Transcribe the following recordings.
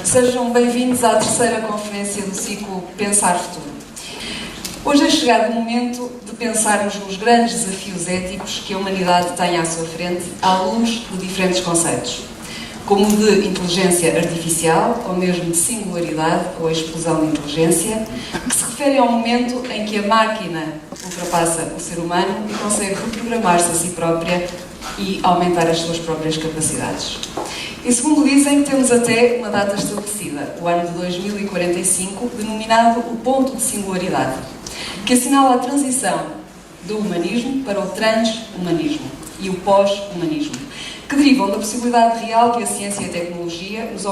Sejam bem-vindos à terceira conferência do ciclo Pensar Futuro. Hoje é chegado o momento de pensarmos nos grandes desafios éticos que a humanidade tem à sua frente à luz de diferentes conceitos, como o de inteligência artificial, ou mesmo de singularidade ou explosão de inteligência, que se referem ao momento em que a máquina ultrapassa o ser humano e consegue reprogramar-se a si própria e aumentar as suas próprias capacidades. E segundo dizem, temos até uma data estabelecida, o ano de 2045, denominado o ponto de singularidade, que assinala a transição do humanismo para o transhumanismo e o pós-humanismo, que derivam da possibilidade real que a ciência e a tecnologia nos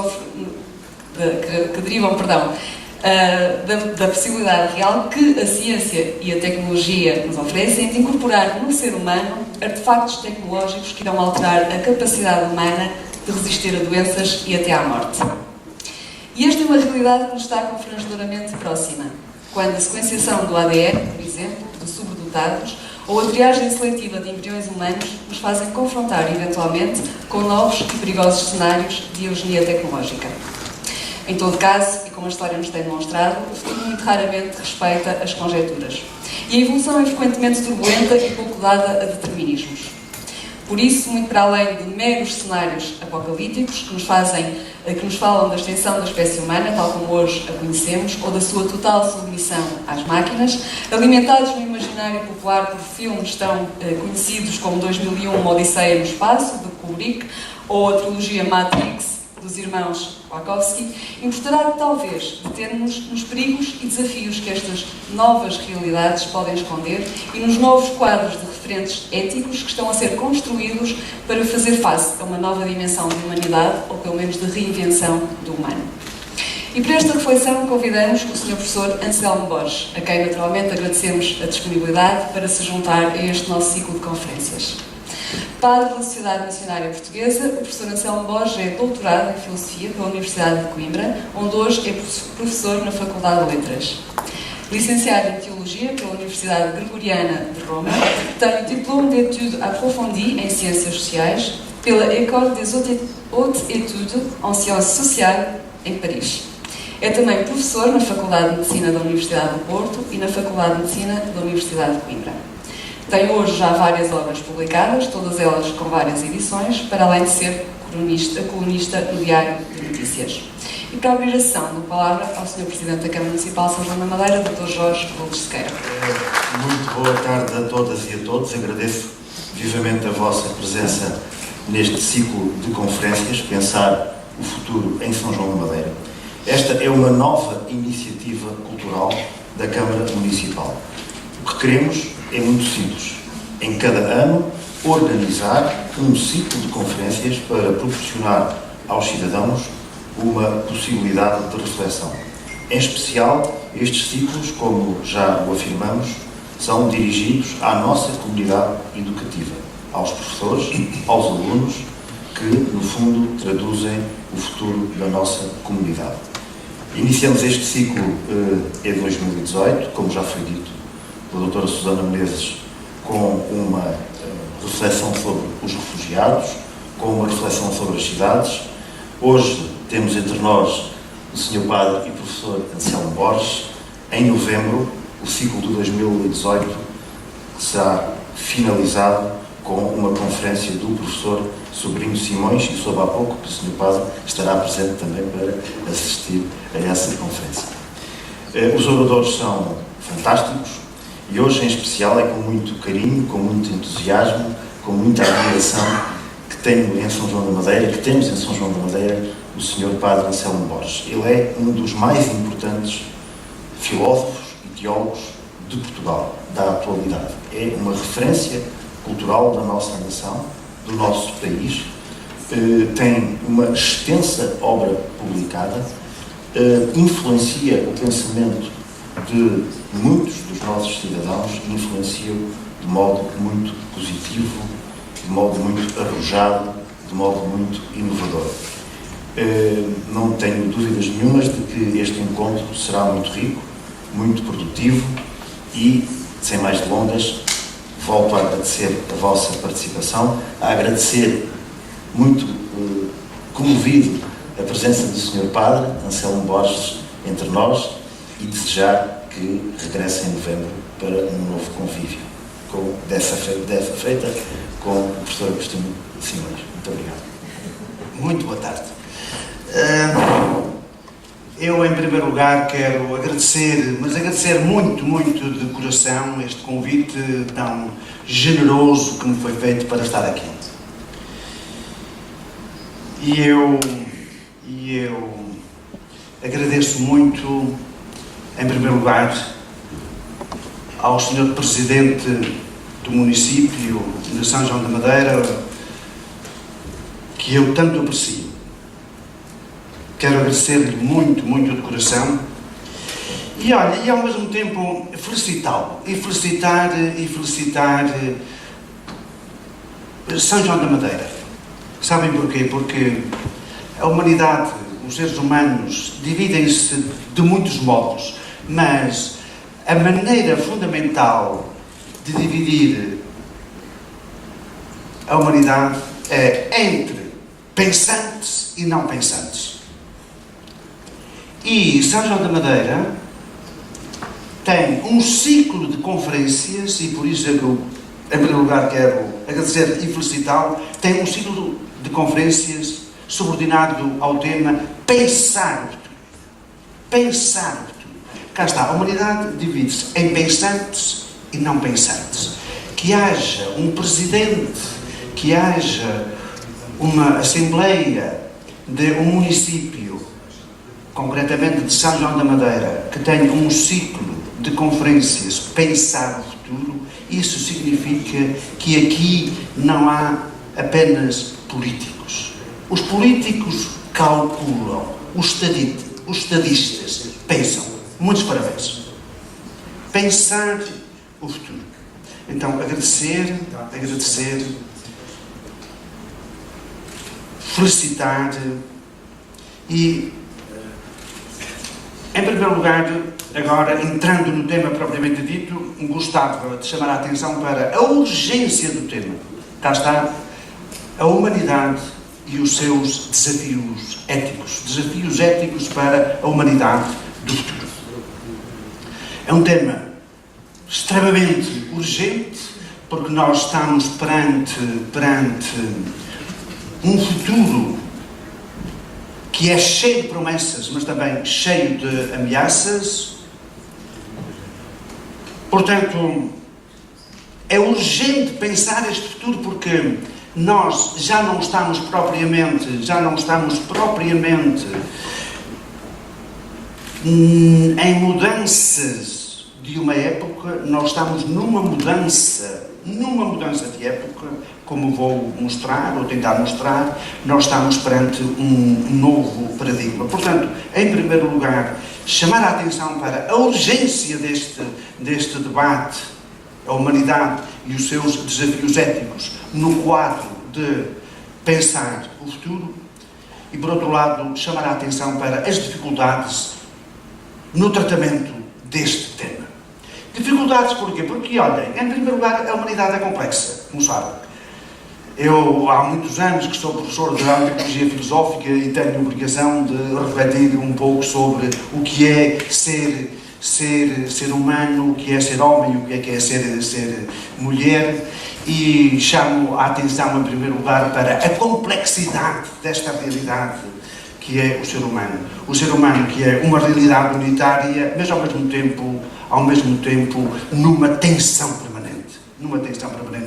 da possibilidade real que a ciência e a tecnologia nos oferecem de incorporar no ser humano artefactos tecnológicos que irão alterar a capacidade humana de resistir a doenças e até à morte. E esta é uma realidade que nos está confrangedoramente próxima, quando a sequenciação do ADN, por exemplo, de subdotados, ou a triagem seletiva de embriões humanos nos fazem confrontar, eventualmente, com novos e perigosos cenários de eugenia tecnológica. Em todo caso, e como a história nos tem demonstrado, o futuro muito raramente respeita as conjecturas. E a evolução é frequentemente turbulenta e pouco dada a determinismos. Por isso, muito para além de meros cenários apocalípticos que nos falam da extinção da espécie humana, tal como hoje a conhecemos, ou da sua total submissão às máquinas, alimentados no imaginário popular por filmes tão conhecidos como 2001, Uma Odisseia no Espaço, de Kubrick, ou a trilogia Matrix, dos irmãos Wachowski, importará talvez deter-nos nos perigos e desafios que estas novas realidades podem esconder e nos novos quadros de referentes éticos que estão a ser construídos para fazer face a uma nova dimensão de humanidade, ou pelo menos de reinvenção do humano. E para esta reflexão convidamos o Sr. Professor Anselmo Borges, a quem naturalmente agradecemos a disponibilidade para se juntar a este nosso ciclo de conferências. Padre da Sociedade Missionária Portuguesa, o professor Anselmo Borges é doutorado em Filosofia pela Universidade de Coimbra, onde hoje é professor na Faculdade de Letras. Licenciado em Teologia pela Universidade Gregoriana de Roma, tem o Diplôme d'études approfondies em Ciências Sociais pela École des Hautes Études en Sciences Sociales, em Paris. É também professor na Faculdade de Medicina da Universidade do Porto e na Faculdade de Medicina da Universidade de Coimbra. Tem hoje já várias obras publicadas, todas elas com várias edições, para além de ser colunista no Diário de Notícias. E para abrir a sessão, dou a palavra ao Sr. Presidente da Câmara Municipal de São João da Madeira, Dr. Jorge Gomes Sequeira. Muito boa tarde a todas e a todos. Agradeço vivamente a vossa presença neste ciclo de conferências, Pensar o Futuro em São João da Madeira. Esta é uma nova iniciativa cultural da Câmara Municipal. O que queremos é muito simples. Em cada ano, organizar um ciclo de conferências para proporcionar aos cidadãos uma possibilidade de reflexão. Em especial, estes ciclos, como já o afirmamos, são dirigidos à nossa comunidade educativa, aos professores, aos alunos, que, no fundo, traduzem o futuro da nossa comunidade. Iniciamos este ciclo em 2018, como já foi dito pela doutora Susana Menezes, com uma reflexão sobre os refugiados, com uma reflexão sobre as cidades. Hoje temos entre nós o Sr. Padre e Professor Anselmo Borges. Em novembro, o ciclo de 2018 será finalizado com uma conferência do Professor Sobrinho Simões, e soube há pouco que o Sr. Padre estará presente também para assistir a essa conferência. Os oradores são fantásticos, e hoje, em especial, é com muito carinho, com muito entusiasmo, com muita admiração que temos em São João da Madeira, o Sr. Padre Anselmo Borges. Ele é um dos mais importantes filósofos e teólogos de Portugal, da atualidade. É uma referência cultural da nossa nação, do nosso país. Tem uma extensa obra publicada, influencia o pensamento de muitos dos nossos cidadãos, influenciam de modo muito positivo, de modo muito arrojado, de modo muito inovador. Não tenho dúvidas nenhumas de que este encontro será muito rico, muito produtivo e, sem mais delongas, volto a agradecer a vossa participação, a agradecer muito comovido a presença do Sr. Padre Anselmo Borges entre nós e desejar que regresse em novembro para um novo convívio, dessa feita, com o professor Agostinho Simões. Muito obrigado. Muito boa tarde. Eu, em primeiro lugar, quero agradecer, mas agradecer muito, muito de coração este convite tão generoso que me foi feito para estar aqui. E eu agradeço muito, em primeiro lugar, ao Sr. Presidente do município de São João da Madeira, que eu tanto aprecio. Quero agradecer-lhe muito, muito de coração e, olha, e ao mesmo tempo felicitá-lo e felicitar São João da Madeira. Sabem porquê? Porque a humanidade, os seres humanos, dividem-se de muitos modos, mas a maneira fundamental de dividir a humanidade é entre pensantes e não pensantes. E São João da Madeira tem um ciclo de conferências, e por isso é que eu, em primeiro lugar, quero agradecer e felicitá-lo, tem um ciclo de conferências subordinado ao tema Pensar o Futuro. Pensar o Futuro. Cá está, a humanidade divide-se em pensantes e não pensantes. Que haja um presidente, que haja uma assembleia de um município, concretamente de São João da Madeira, que tenha um ciclo de conferências Pensar o Futuro, isso significa que aqui não há apenas políticos. Os políticos calculam, os estadistas pensam. Muitos parabéns. Pensar o futuro. Então, agradecer, felicitar e, em primeiro lugar, agora, entrando no tema propriamente dito, gostava de chamar a atenção para a urgência do tema. Cá está a humanidade e os seus desafios éticos para a humanidade do futuro. É um tema extremamente urgente, porque nós estamos perante um futuro que é cheio de promessas, mas também cheio de ameaças. Portanto, é urgente pensar este futuro, porque nós já não estamos propriamente em mudanças de uma época, nós estamos numa mudança de época, como vou mostrar, ou tentar mostrar, nós estamos perante um novo paradigma. Portanto, em primeiro lugar, chamar a atenção para a urgência deste debate, a humanidade e os seus desafios éticos, no quadro de pensar o futuro, e, por outro lado, chamar a atenção para as dificuldades no tratamento deste tema. Dificuldades porquê? Porque, olhem, em primeiro lugar, a humanidade é complexa, como sabem. Eu, há muitos anos que sou professor de antropologia filosófica e tenho a obrigação de refletir um pouco sobre o que é ser humano, o que é ser homem, o que é ser mulher, e chamo a atenção, em primeiro lugar, para a complexidade desta realidade que é o ser humano. O ser humano, que é uma realidade unitária, mas ao mesmo tempo numa tensão permanente,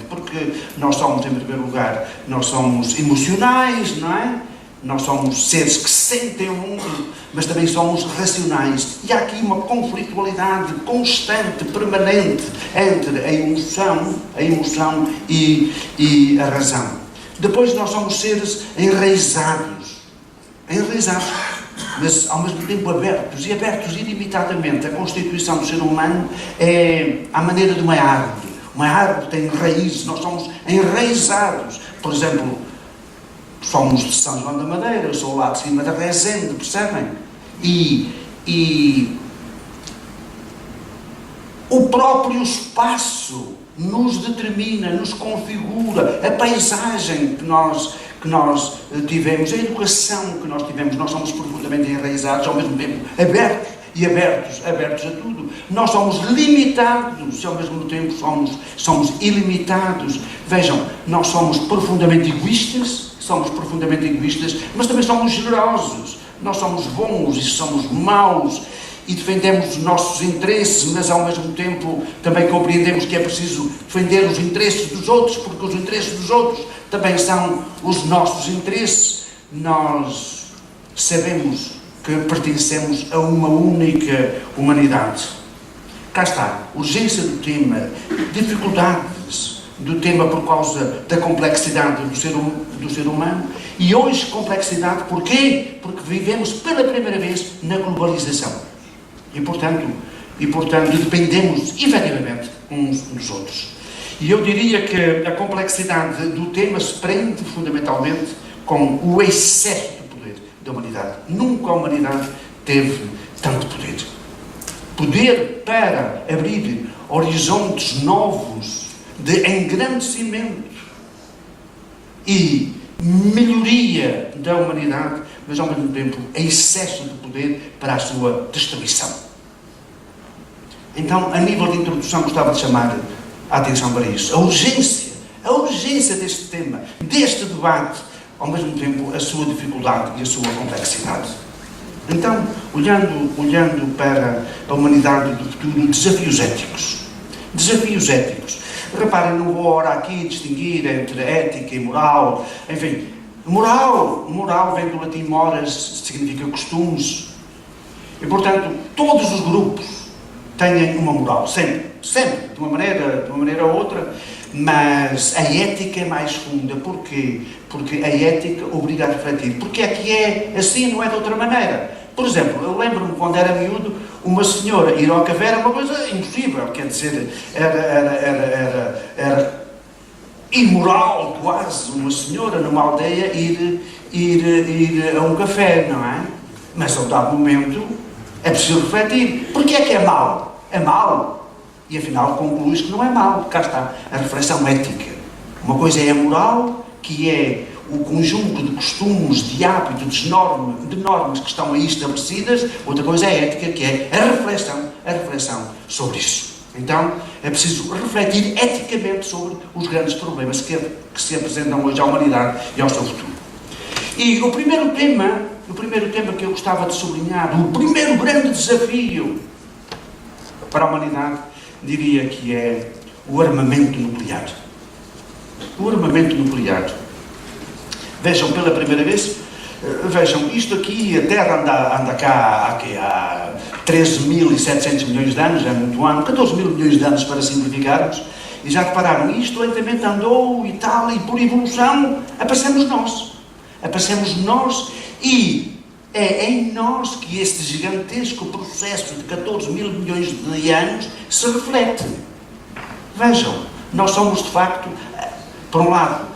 porque nós somos, em primeiro lugar, nós somos emocionais, não é? Nós somos seres que sentem o mundo, mas também somos racionais. E há aqui uma conflitualidade constante, permanente, entre a emoção e a razão. Depois nós somos seres enraizados, mas ao mesmo tempo abertos ilimitadamente. A constituição do ser humano é à maneira de uma árvore. Uma árvore tem raízes, nós somos enraizados. Por exemplo, somos de São João da Madeira, eu sou lá de cima da Rezende, percebem? E o próprio espaço nos determina, nos configura, a paisagem que que nós tivemos, a educação que nós tivemos, nós somos profundamente enraizados, ao mesmo tempo abertos e abertos a tudo. Nós somos limitados e ao mesmo tempo somos ilimitados. Vejam, nós somos profundamente egoístas, mas também somos generosos. Nós somos bons e somos maus e defendemos os nossos interesses, mas ao mesmo tempo também compreendemos que é preciso defender os interesses dos outros, porque os interesses dos outros também são os nossos interesses. Nós sabemos que pertencemos a uma única humanidade. Cá está, urgência do tema, dificuldades do tema por causa da complexidade do ser humano, e hoje complexidade porquê? Porque vivemos pela primeira vez na globalização. E portanto dependemos efetivamente uns dos outros. E eu diria que a complexidade do tema se prende fundamentalmente com o excesso de poder da humanidade. Nunca a humanidade teve tanto poder. Poder para abrir horizontes novos de engrandecimento e melhoria da humanidade, mas ao mesmo tempo excesso de poder para a sua destruição. Então, a nível de introdução, gostava de chamar a atenção para isso. A urgência deste tema, deste debate, ao mesmo tempo a sua dificuldade e a sua complexidade. Então, olhando para a humanidade do futuro, desafios éticos. Desafios éticos. Reparem, não vou agora aqui distinguir entre ética e moral. Enfim, moral vem do latim moras, significa costumes. E, portanto, todos os grupos têm uma moral, sempre, de uma maneira ou outra, mas a ética é mais funda. Porquê? Porque a ética obriga a refletir. Porque é que é assim, não é de outra maneira. Por exemplo, eu lembro-me quando era miúdo, uma senhora ir ao café era uma coisa impossível, quer dizer, era imoral quase uma senhora numa aldeia ir a um café, não é? Mas a um dado momento é preciso refletir. Porquê é que é mau? É mau. E afinal concluís que não é mau. Cá está a reflexão ética. Uma coisa é a moral, que é o conjunto de costumes, de hábitos, de normas que estão aí estabelecidas. Outra coisa é a ética, que é a reflexão sobre isso. Então, é preciso refletir eticamente sobre os grandes problemas que se apresentam hoje à humanidade e ao seu futuro. E o primeiro tema que eu gostava de sublinhar, o primeiro grande desafio para a humanidade, diria que é o armamento nuclear. O armamento nuclear. Vejam, pela primeira vez, isto aqui, a Terra anda cá há 13.700 milhões de anos, é muito ano, 14 mil milhões de anos para simplificarmos, e já repararam, isto lentamente andou e tal, e por evolução aparecemos nós, e é em nós que este gigantesco processo de 14 mil milhões de anos se reflete. Vejam, nós somos de facto, por um lado,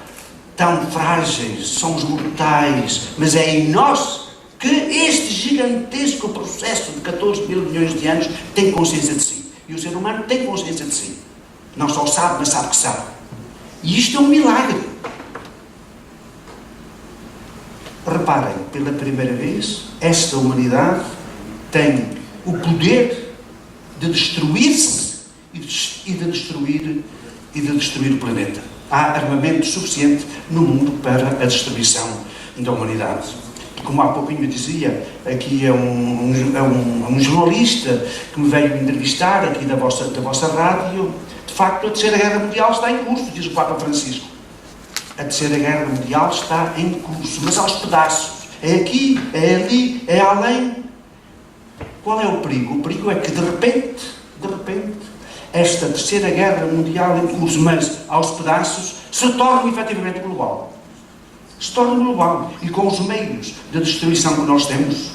tão frágeis, somos mortais, mas é em nós que este gigantesco processo de 14 mil milhões de anos tem consciência de si. E o ser humano tem consciência de si. Não só sabe, mas sabe que sabe. E isto é um milagre. Reparem, pela primeira vez, esta humanidade tem o poder de destruir-se e de destruir o planeta. Há armamento suficiente no mundo para a destruição da humanidade. Como há pouquinho dizia, aqui é um jornalista que me veio entrevistar aqui da vossa rádio. De facto, a Terceira Guerra Mundial está em curso, diz o Papa Francisco. A Terceira Guerra Mundial está em curso, mas aos pedaços. É aqui, é ali, é além. Qual é o perigo? O perigo é que, de repente, esta Terceira Guerra Mundial em curso, mas aos pedaços, se torna efetivamente global. Se torna global. E com os meios de destruição que nós temos,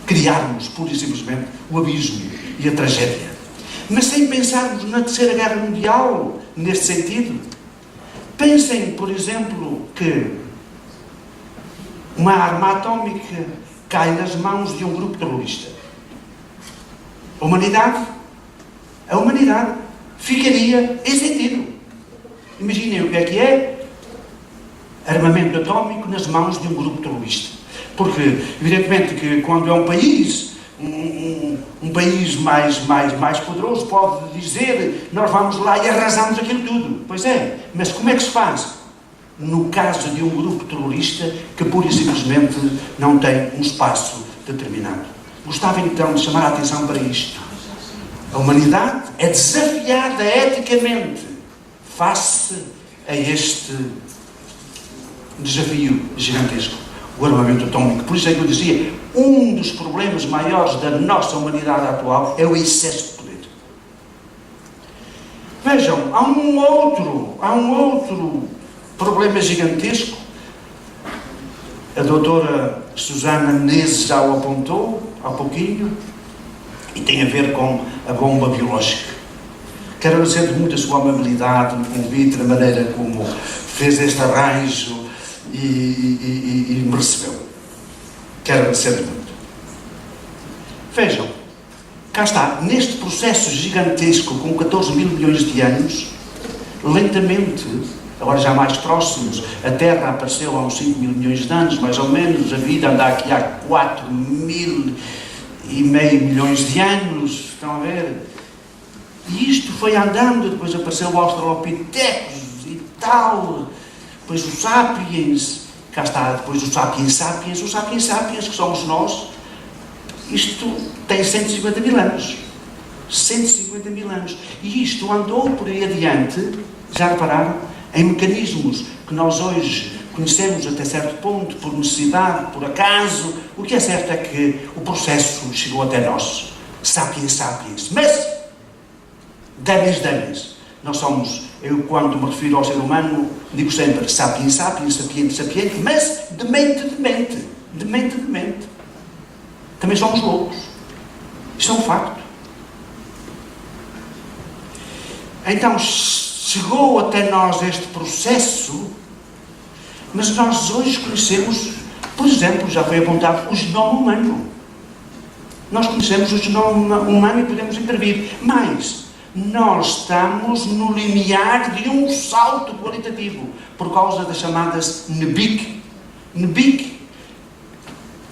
criarmos, pura e simplesmente, o abismo e a tragédia. Mas sem pensarmos na Terceira Guerra Mundial, neste sentido. Pensem, por exemplo, que uma arma atómica cai nas mãos de um grupo terrorista. A humanidade ficaria em sentido. Imaginem o que é armamento atómico nas mãos de um grupo terrorista. Porque, evidentemente, que quando é um país, um país mais poderoso, pode dizer, nós vamos lá e arrasamos aquilo tudo. Pois é, mas como é que se faz? No caso de um grupo terrorista que pura e simplesmente não tem um espaço determinado. Gostava então de chamar a atenção para isto. A humanidade é desafiada eticamente face a este desafio gigantesco, o armamento atómico. Por isso é que eu dizia, um dos problemas maiores da nossa humanidade atual é o excesso de poder. Vejam, há um outro problema gigantesco. A doutora Susana Menezes já o apontou há pouquinho, e tem a ver com a bomba biológica. Quero agradecer muito a sua amabilidade no convite, da maneira como fez este arranjo e me recebeu. Quero agradecer muito. Vejam, cá está, neste processo gigantesco, com 14 mil milhões de anos, lentamente, agora já mais próximos, a Terra apareceu há uns 5 mil milhões de anos, mais ou menos, a vida anda aqui há 4,5 milhões de anos, estão a ver? E isto foi andando, depois apareceu o Australopithecus e tal, depois o Sapiens, cá está, depois o Sapiens Sapiens, que somos nós. Isto tem 150 mil anos. 150 mil anos. E isto andou por aí adiante, já repararam, em mecanismos que nós hoje conhecemos até certo ponto, por necessidade, por acaso. O que é certo é que o processo chegou até nós. Sapiens Sapiens. Mas, dames, nós somos, eu quando me refiro ao ser humano, digo sempre Sapiens Sapiens, sapiente, mas de mente. Também somos loucos. Isto é um facto. Então, chegou até nós este processo, mas nós hoje conhecemos, por exemplo, já foi apontado, o genoma humano. Nós conhecemos o genoma humano e podemos intervir, mas nós estamos no limiar de um salto qualitativo, por causa das chamadas NBIC. NBIC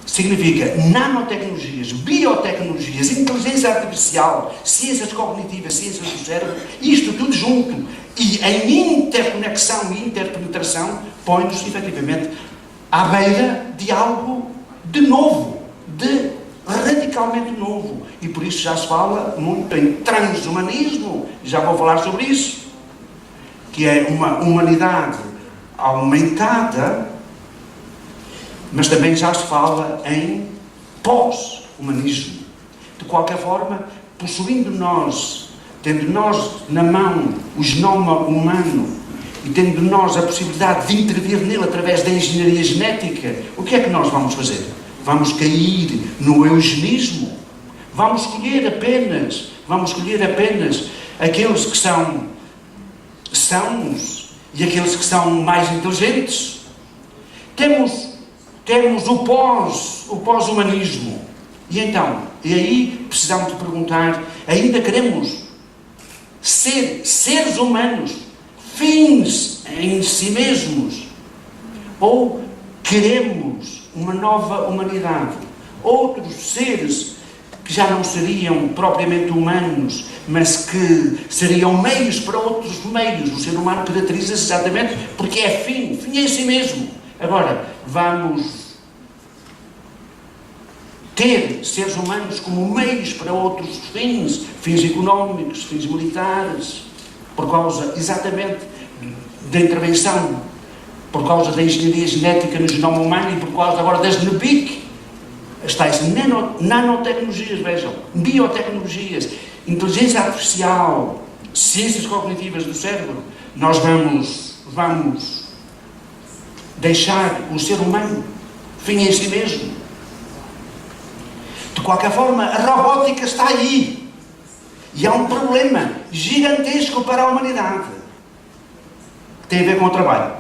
significa nanotecnologias, biotecnologias, inteligência artificial, ciências cognitivas, ciências do cérebro, isto tudo junto, e em interconexão e interpenetração, põe-nos, efetivamente, à beira de algo de novo, de radicalmente novo. E por isso já se fala muito em transhumanismo, já vou falar sobre isso, que é uma humanidade aumentada, mas também já se fala em pós-humanismo. De qualquer forma, possuindo nós, tendo nós na mão o genoma humano e tendo nós a possibilidade de intervir nele através da engenharia genética, o que é que nós vamos fazer? Vamos cair no eugenismo? Vamos escolher apenas aqueles que são sãos e aqueles que são mais inteligentes? Temos o pós-humanismo. E então, e aí precisamos de perguntar, ainda queremos ser seres humanos, fins em si mesmos? Ou queremos uma nova humanidade? Outros seres que já não seriam propriamente humanos, mas que seriam meios para outros meios. O ser humano caracteriza-se exatamente porque é fim em si mesmo. Agora, vamos ter seres humanos como meios para outros fins económicos, fins militares, por causa exatamente da intervenção, por causa da engenharia genética no genoma humano e por causa agora das NBIC, as tais nanotecnologias, vejam, biotecnologias, inteligência artificial, ciências cognitivas do cérebro. Nós vamos deixar o ser humano fim em si mesmo. De qualquer forma, a robótica está aí. E há um problema gigantesco para a humanidade. Tem a ver com o trabalho.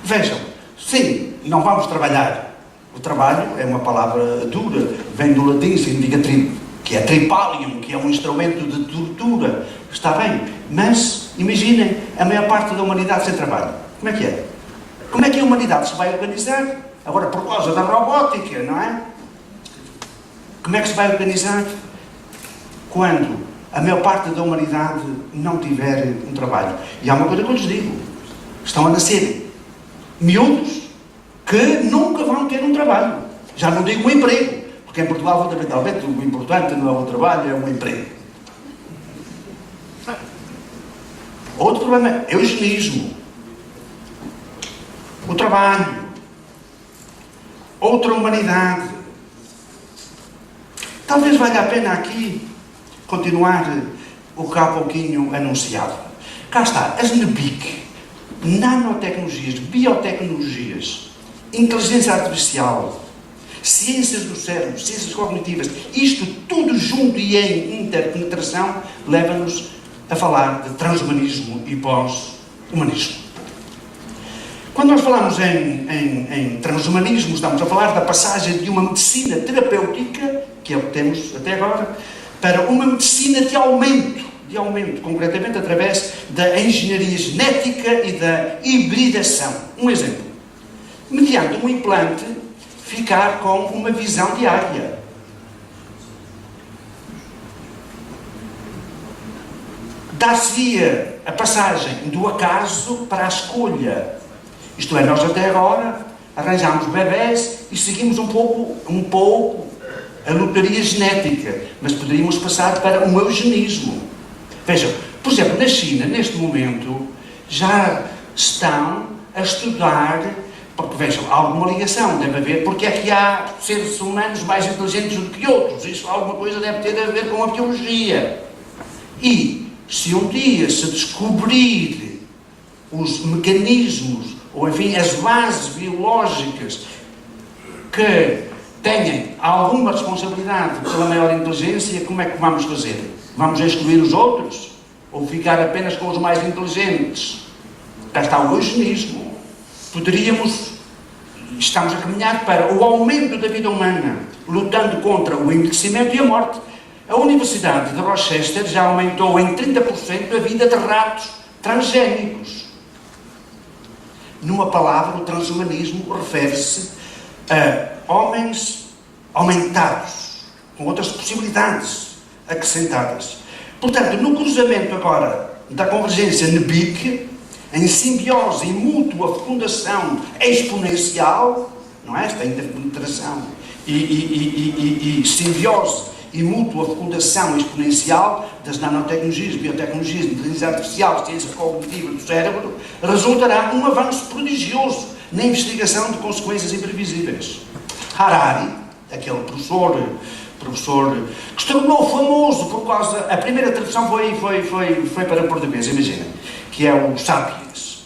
Vejam, sim, não vamos trabalhar. O trabalho é uma palavra dura, vem do latim, significa que é tripalium, que é um instrumento de tortura. Está bem, mas imaginem a maior parte da humanidade sem trabalho. Como é que é? Como é que a humanidade se vai organizar? Agora, por causa da robótica, não é? Como é que se vai organizar quando a maior parte da humanidade não tiver um trabalho? E há uma coisa que eu lhes digo. Estão a nascer miúdos que nunca vão ter um trabalho. Já não digo um emprego, porque em Portugal, fundamentalmente, o importante não é o trabalho, é o emprego. Outro problema é o eugenismo. O trabalho. Outra humanidade. Talvez valha a pena aqui continuar o que há pouquinho anunciado. Cá está, as NBIC, nanotecnologias, biotecnologias, inteligência artificial, ciências do cérebro, ciências cognitivas, isto tudo junto e em interpenetração leva-nos a falar de transhumanismo e pós-humanismo. Quando nós falamos em transhumanismo, estamos a falar da passagem de uma medicina terapêutica, que é o que temos até agora, para uma medicina de aumento, concretamente através da engenharia genética e da hibridação. Um exemplo. Mediante um implante, ficar com uma visão diária. Dar-se-ia a passagem do acaso para a escolha. Isto é, nós até agora arranjamos bebés e seguimos um pouco a lotaria genética, mas poderíamos passar para um eugenismo. Vejam, por exemplo, na China, neste momento, já estão a estudar, porque vejam, há alguma ligação, deve haver, porque é que há seres humanos mais inteligentes do que outros, isso alguma coisa deve ter a ver com a biologia. E, se um dia se descobrir os mecanismos, ou enfim, as bases biológicas que têm alguma responsabilidade pela maior inteligência, como é que vamos fazer? Vamos excluir os outros? Ou ficar apenas com os mais inteligentes? Cá está o eugenismo. Estamos a caminhar para o aumento da vida humana, lutando contra o envelhecimento e a morte. A Universidade de Rochester já aumentou em 30% a vida de ratos transgénicos. Numa palavra, o transhumanismo refere-se a homens aumentados, com outras possibilidades acrescentadas. Portanto, no cruzamento agora da convergência NBIC, em simbiose e mútua fecundação exponencial, não é? Esta interpenetração e simbiose e mútua fecundação exponencial das nanotecnologias, biotecnologias, inteligência artificial, ciência cognitiva do cérebro, resultará um avanço prodigioso na investigação de consequências imprevisíveis. Harari, aquele professor que se tornou famoso por causa... A primeira tradução foi para português, imagina, que é o Sapiens.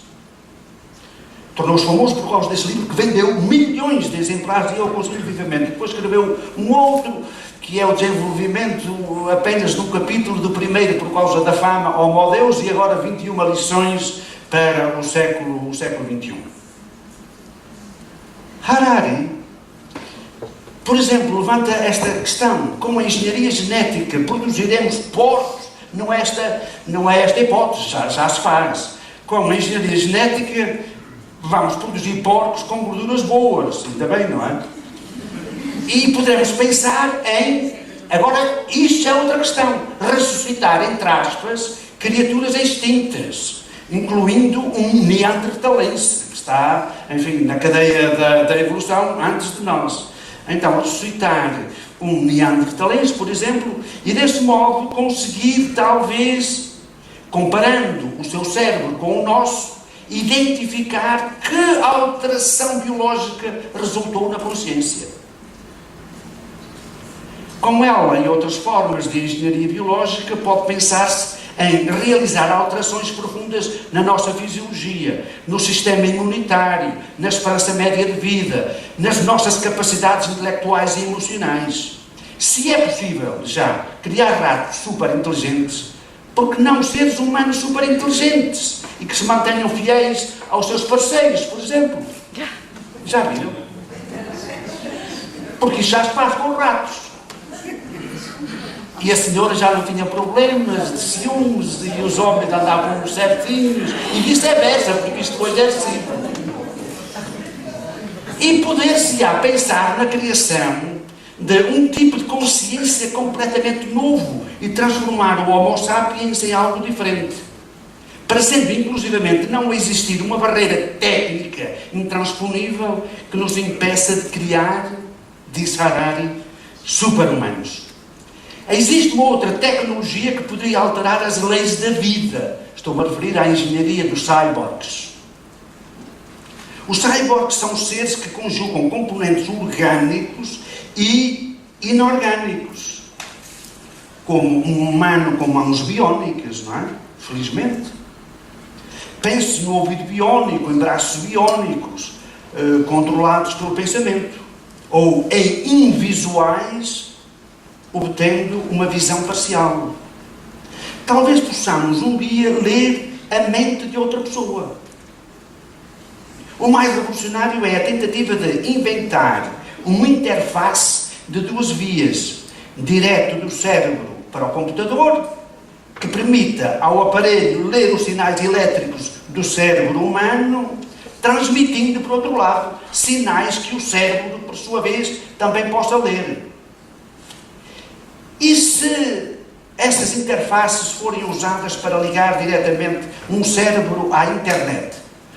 Tornou-se famoso por causa desse livro que vendeu milhões de exemplares e eu aconselho vivamente. Depois escreveu um outro, que é o desenvolvimento apenas de um capítulo do primeiro por causa da fama Homo Deus, e agora 21 lições para o século XXI. Harari, por exemplo, levanta esta questão: com a engenharia genética produziremos porcos? Não é esta hipótese, já se faz. Com a engenharia genética vamos produzir porcos com gorduras boas, ainda bem, não é? E poderemos pensar em... Agora, isto é outra questão. Ressuscitar, entre aspas, criaturas extintas, incluindo um neandertalense, que está, enfim, na cadeia da evolução antes de nós. Então, ressuscitar um neandertalense, por exemplo, e desse modo conseguir, talvez, comparando o seu cérebro com o nosso, identificar que alteração biológica resultou na consciência. Com ela e outras formas de engenharia biológica, pode pensar-se em realizar alterações profundas na nossa fisiologia, no sistema imunitário, na esperança média de vida, nas nossas capacidades intelectuais e emocionais. Se é possível já criar ratos super inteligentes, por que não seres humanos super inteligentes e que se mantenham fiéis aos seus parceiros, por exemplo? Já viram? Porque isso já se faz com ratos. E a senhora já não tinha problemas de ciúmes e os homens andavam certinhos e vice-versa, porque isto hoje é assim. E poder-se-á pensar na criação de um tipo de consciência completamente novo e transformar o Homo sapiens em algo diferente. Para sempre, inclusivamente, não existir uma barreira técnica intransponível que nos impeça de criar, disse Harari, super-humanos. Existe uma outra tecnologia que poderia alterar as leis da vida. Estou-me a referir à engenharia dos cyborgs. Os cyborgs são seres que conjugam componentes orgânicos e inorgânicos. Como um humano com mãos biónicas, não é? Felizmente. Pense no ouvido biónico, em braços biónicos, controlados pelo pensamento. Ou em invisuais, obtendo uma visão parcial. Talvez possamos um dia ler a mente de outra pessoa. O mais revolucionário é a tentativa de inventar uma interface de duas vias, direto do cérebro para o computador, que permita ao aparelho ler os sinais elétricos do cérebro humano, transmitindo, por outro lado, sinais que o cérebro, por sua vez, também possa ler. E se essas interfaces forem usadas para ligar diretamente um cérebro à internet?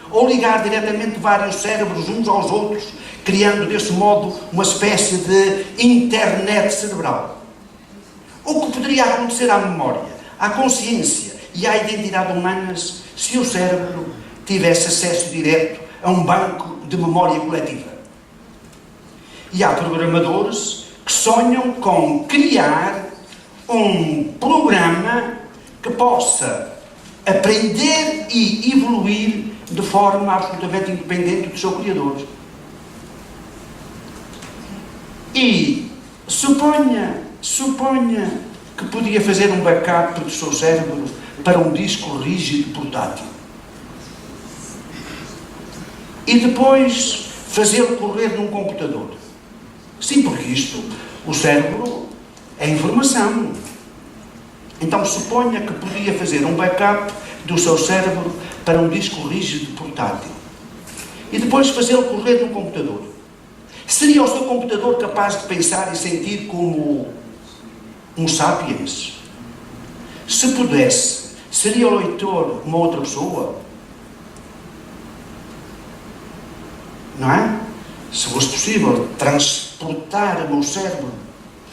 Ou ligar diretamente vários cérebros uns aos outros, criando desse modo uma espécie de internet cerebral? O que poderia acontecer à memória, à consciência e à identidade humanas se o cérebro tivesse acesso direto a um banco de memória coletiva? E há programadores que sonham com criar um programa que possa aprender e evoluir de forma absolutamente independente do seu criador. E suponha que podia fazer um backup do seu cérebro para um disco rígido portátil. E depois fazê-lo correr num computador. Sim, porque isto, o cérebro, é informação. Então suponha que podia fazer um backup do seu cérebro para um disco rígido portátil. E depois fazê-lo correr num computador. Seria o seu computador capaz de pensar e sentir como um sapiens? Se pudesse, seria o leitor uma outra pessoa? Não é? Se fosse possível transportar o meu cérebro,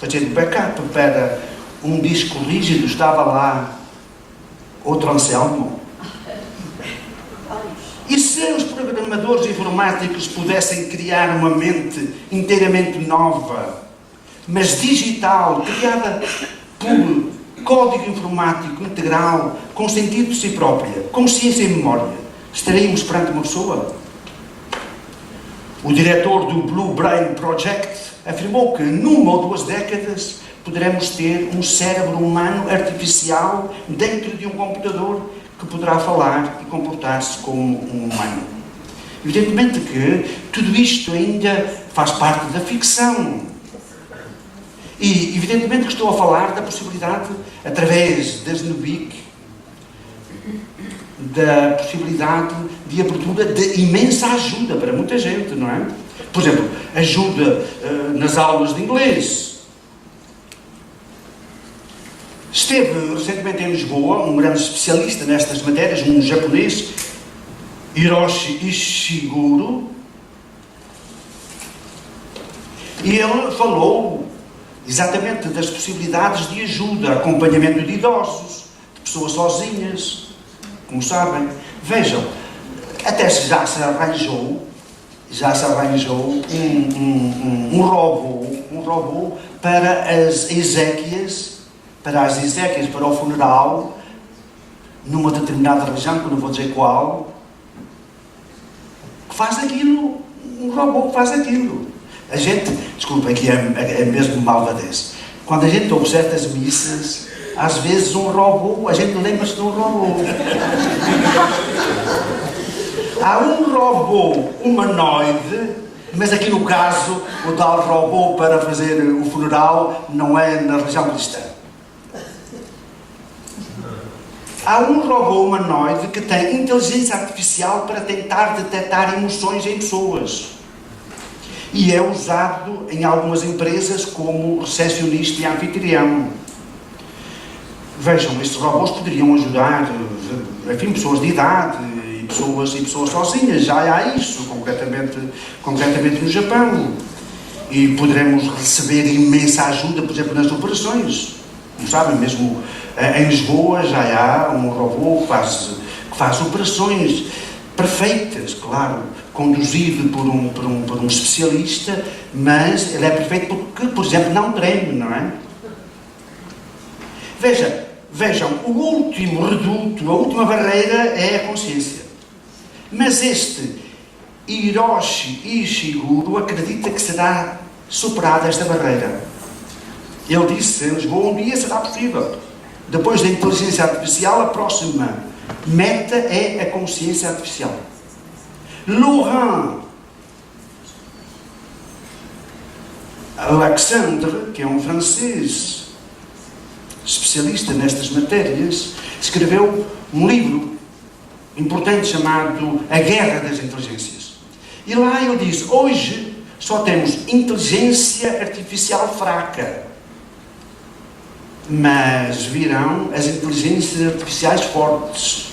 fazer backup para um disco rígido, estava lá outro Anselmo. E se os programadores informáticos pudessem criar uma mente inteiramente nova, mas digital, criada por código informático integral, com sentido de si própria, consciência e memória, estaríamos perante uma pessoa? O diretor do Blue Brain Project afirmou que numa ou 2 décadas poderemos ter um cérebro humano artificial dentro de um computador que poderá falar e comportar-se como um humano. Evidentemente que tudo isto ainda faz parte da ficção. E evidentemente que estou a falar da possibilidade, através da Zenobic, da possibilidade de abertura de imensa ajuda para muita gente, não é? Por exemplo, ajuda nas aulas de inglês. Esteve recentemente em Lisboa um grande especialista nestas matérias, um japonês, Hiroshi Ishiguro, e ele falou exatamente das possibilidades de ajuda, acompanhamento de idosos, de pessoas sozinhas, como sabem. Vejam, até já se arranjou um robô para as exéquias, para o funeral, numa determinada região, que eu não vou dizer qual, que faz aquilo, um robô que faz aquilo. A gente, desculpa, aqui é mesmo malvadez. Quando a gente ouve certas missas, às vezes um robô, a gente lembra-se de um robô. Há um robô humanoide, mas aqui no caso, o tal robô para fazer o funeral não é na religião cristã. Há um robô humanoide que tem inteligência artificial para tentar detectar emoções em pessoas. E é usado em algumas empresas como recepcionista e anfitrião. Vejam, estes robôs poderiam ajudar, enfim, pessoas de idade e pessoas sozinhas. Já há isso, concretamente no Japão. E poderemos receber imensa ajuda, por exemplo, nas operações. Não sabem, mesmo em Lisboa já há um robô que faz operações perfeitas, claro, conduzido por um especialista, mas ele é perfeito porque, por exemplo, não treme, não é? Vejam, o último reduto, a última barreira é a consciência. Mas este Hiroshi Ishiguro acredita que será superada esta barreira. Ele disse, em Lisboa, um dia será possível. Depois da inteligência artificial, a próxima meta é a consciência artificial. Laurent Alexandre, que é um francês especialista nestas matérias, escreveu um livro importante chamado A Guerra das Inteligências. E lá ele diz, hoje só temos inteligência artificial fraca, mas virão as inteligências artificiais fortes,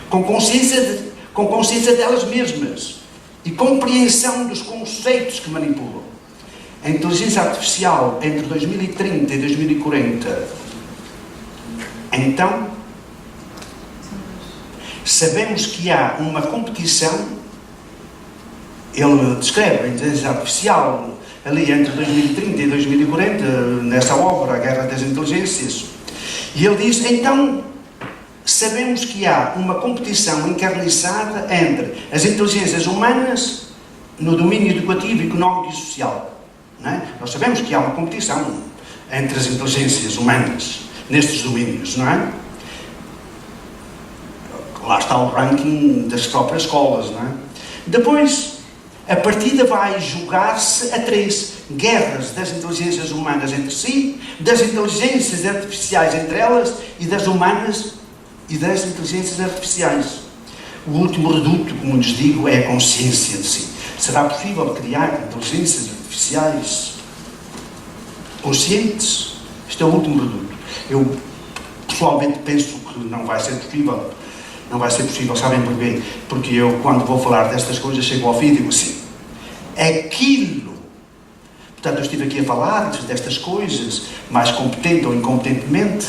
com consciência delas mesmas e compreensão dos conceitos que manipulam. A inteligência artificial entre 2030 e 2040. Então, sabemos que há uma competição. Ele descreve a inteligência artificial ali entre 2030 e 2040, nessa obra, A Guerra das Inteligências. E ele diz, então, sabemos que há uma competição encarniçada entre as inteligências humanas no domínio educativo, económico e social. Não é? Nós sabemos que há uma competição entre as inteligências humanas nestes domínios, não é? Lá está o ranking das próprias escolas, não é? Depois, a partida vai jogar-se a 3 guerras das inteligências humanas entre si, das inteligências artificiais entre elas e das humanas e das inteligências artificiais. O último reduto, como lhes digo, é a consciência de si. Será possível criar inteligências artificiais conscientes? Este é o último reduto. Eu, pessoalmente, penso que não vai ser possível. Não vai ser possível, sabem porquê? Porque eu, quando vou falar destas coisas, chego ao fim e digo assim, aquilo, portanto, eu estive aqui a falar destas coisas, mais competente ou incompetentemente,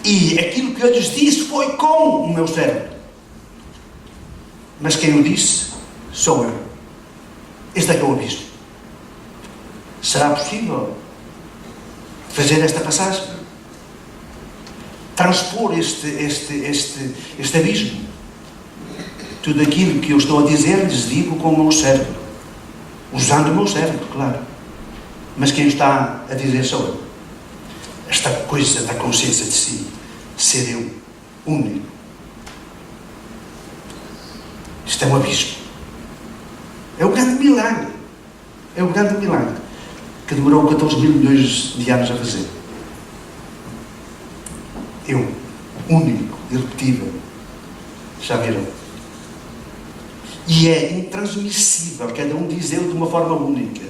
e aquilo que eu lhes disse foi com o meu cérebro. Mas quem o disse, sou eu. Este é que é o abismo. Será possível fazer esta passagem? Transpor este abismo? Tudo aquilo que eu estou a dizer, lhes digo com o meu cérebro. Usando o meu cérebro, claro. Mas quem está a dizer sou eu. Esta coisa da consciência de si, ser eu, único. Isto é um abismo. É o grande milagre. É o grande milagre que demorou 14 mil milhões de anos a fazer. Eu, único, irrepetível. Já viram? E é intransmissível, cada um diz eu de uma forma única.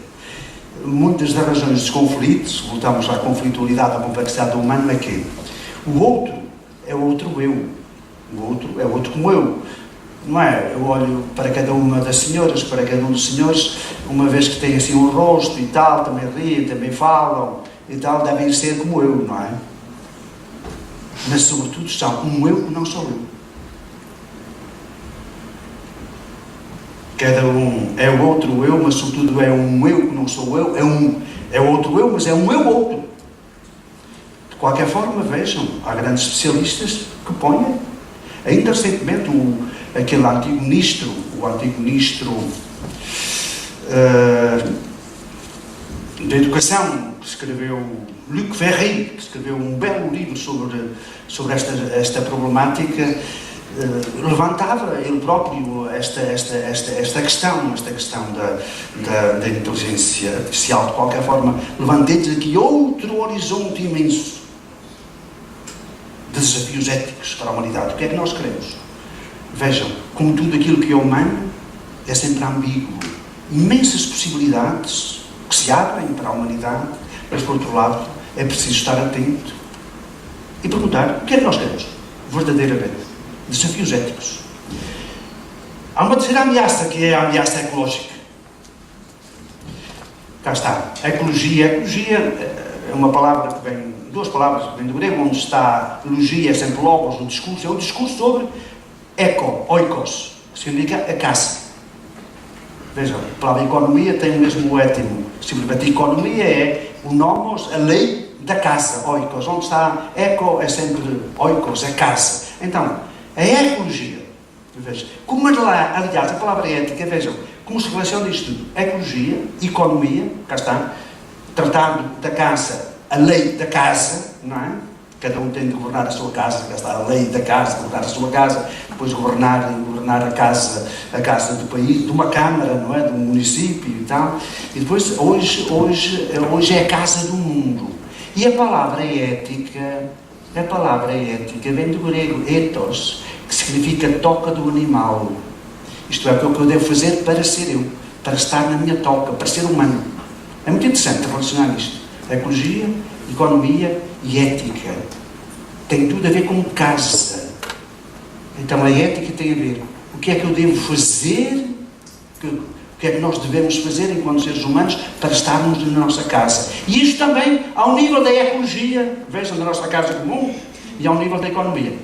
Muitas das razões dos conflitos, voltamos à conflitualidade, à complexidade do humano, é que o outro é outro eu. O outro é outro como eu. Não é? Eu olho para cada uma das senhoras, para cada um dos senhores, uma vez que têm assim um rosto e tal, também riem, também falam e tal, devem ser como eu, não é? Mas sobretudo são um eu que não sou eu. Cada um é o outro eu, mas sobretudo é um eu que não sou eu, é outro eu, mas é um eu outro. De qualquer forma, vejam, há grandes especialistas que põem, ainda recentemente aquele antigo ministro da Educação, que escreveu, Luc Ferry, que escreveu um belo livro sobre esta problemática, levantava ele próprio esta questão da inteligência artificial. De qualquer forma, levantei-lhes aqui outro horizonte imenso, desafios éticos para a humanidade. O que é que nós queremos? Vejam, como tudo aquilo que é humano é sempre ambíguo. Imensas possibilidades que se abrem para a humanidade, mas, por outro lado, é preciso estar atento e perguntar o que é que nós queremos, verdadeiramente. Desafios éticos. Há uma terceira ameaça, que é a ameaça ecológica. Cá está. A ecologia. A ecologia é uma palavra que vem, duas palavras que vêm do grego, onde está logia, é sempre logos, o discurso. É um discurso sobre oikos, que significa a casa. Vejam, a palavra economia tem o mesmo étimo. Simplesmente economia é o nomos, a lei da casa, oikos. Onde está eco é sempre oikos, é casa. Então, a ecologia, vejam, como aliás a palavra ética, vejam, como se relaciona isto tudo. Ecologia, economia, cá está, tratando da casa, a lei da casa, não é? Cada um tem de governar a sua casa, cá está a lei da casa, governar a sua casa, depois governar a casa do país, de uma câmara, não é? De um município e tal. E depois, hoje é a casa do mundo. E a palavra ética vem do grego ethos, que significa toca do animal. Isto é, o que eu devo fazer para ser eu, para estar na minha toca, para ser humano. É muito interessante relacionar isto. Ecologia, economia e ética. Tem tudo a ver com casa. Então a ética tem a ver o que é que eu devo fazer, o que é que nós devemos fazer enquanto seres humanos para estarmos na nossa casa. E isto também ao nível da ecologia, vejam, da nossa casa comum, e ao nível da economia.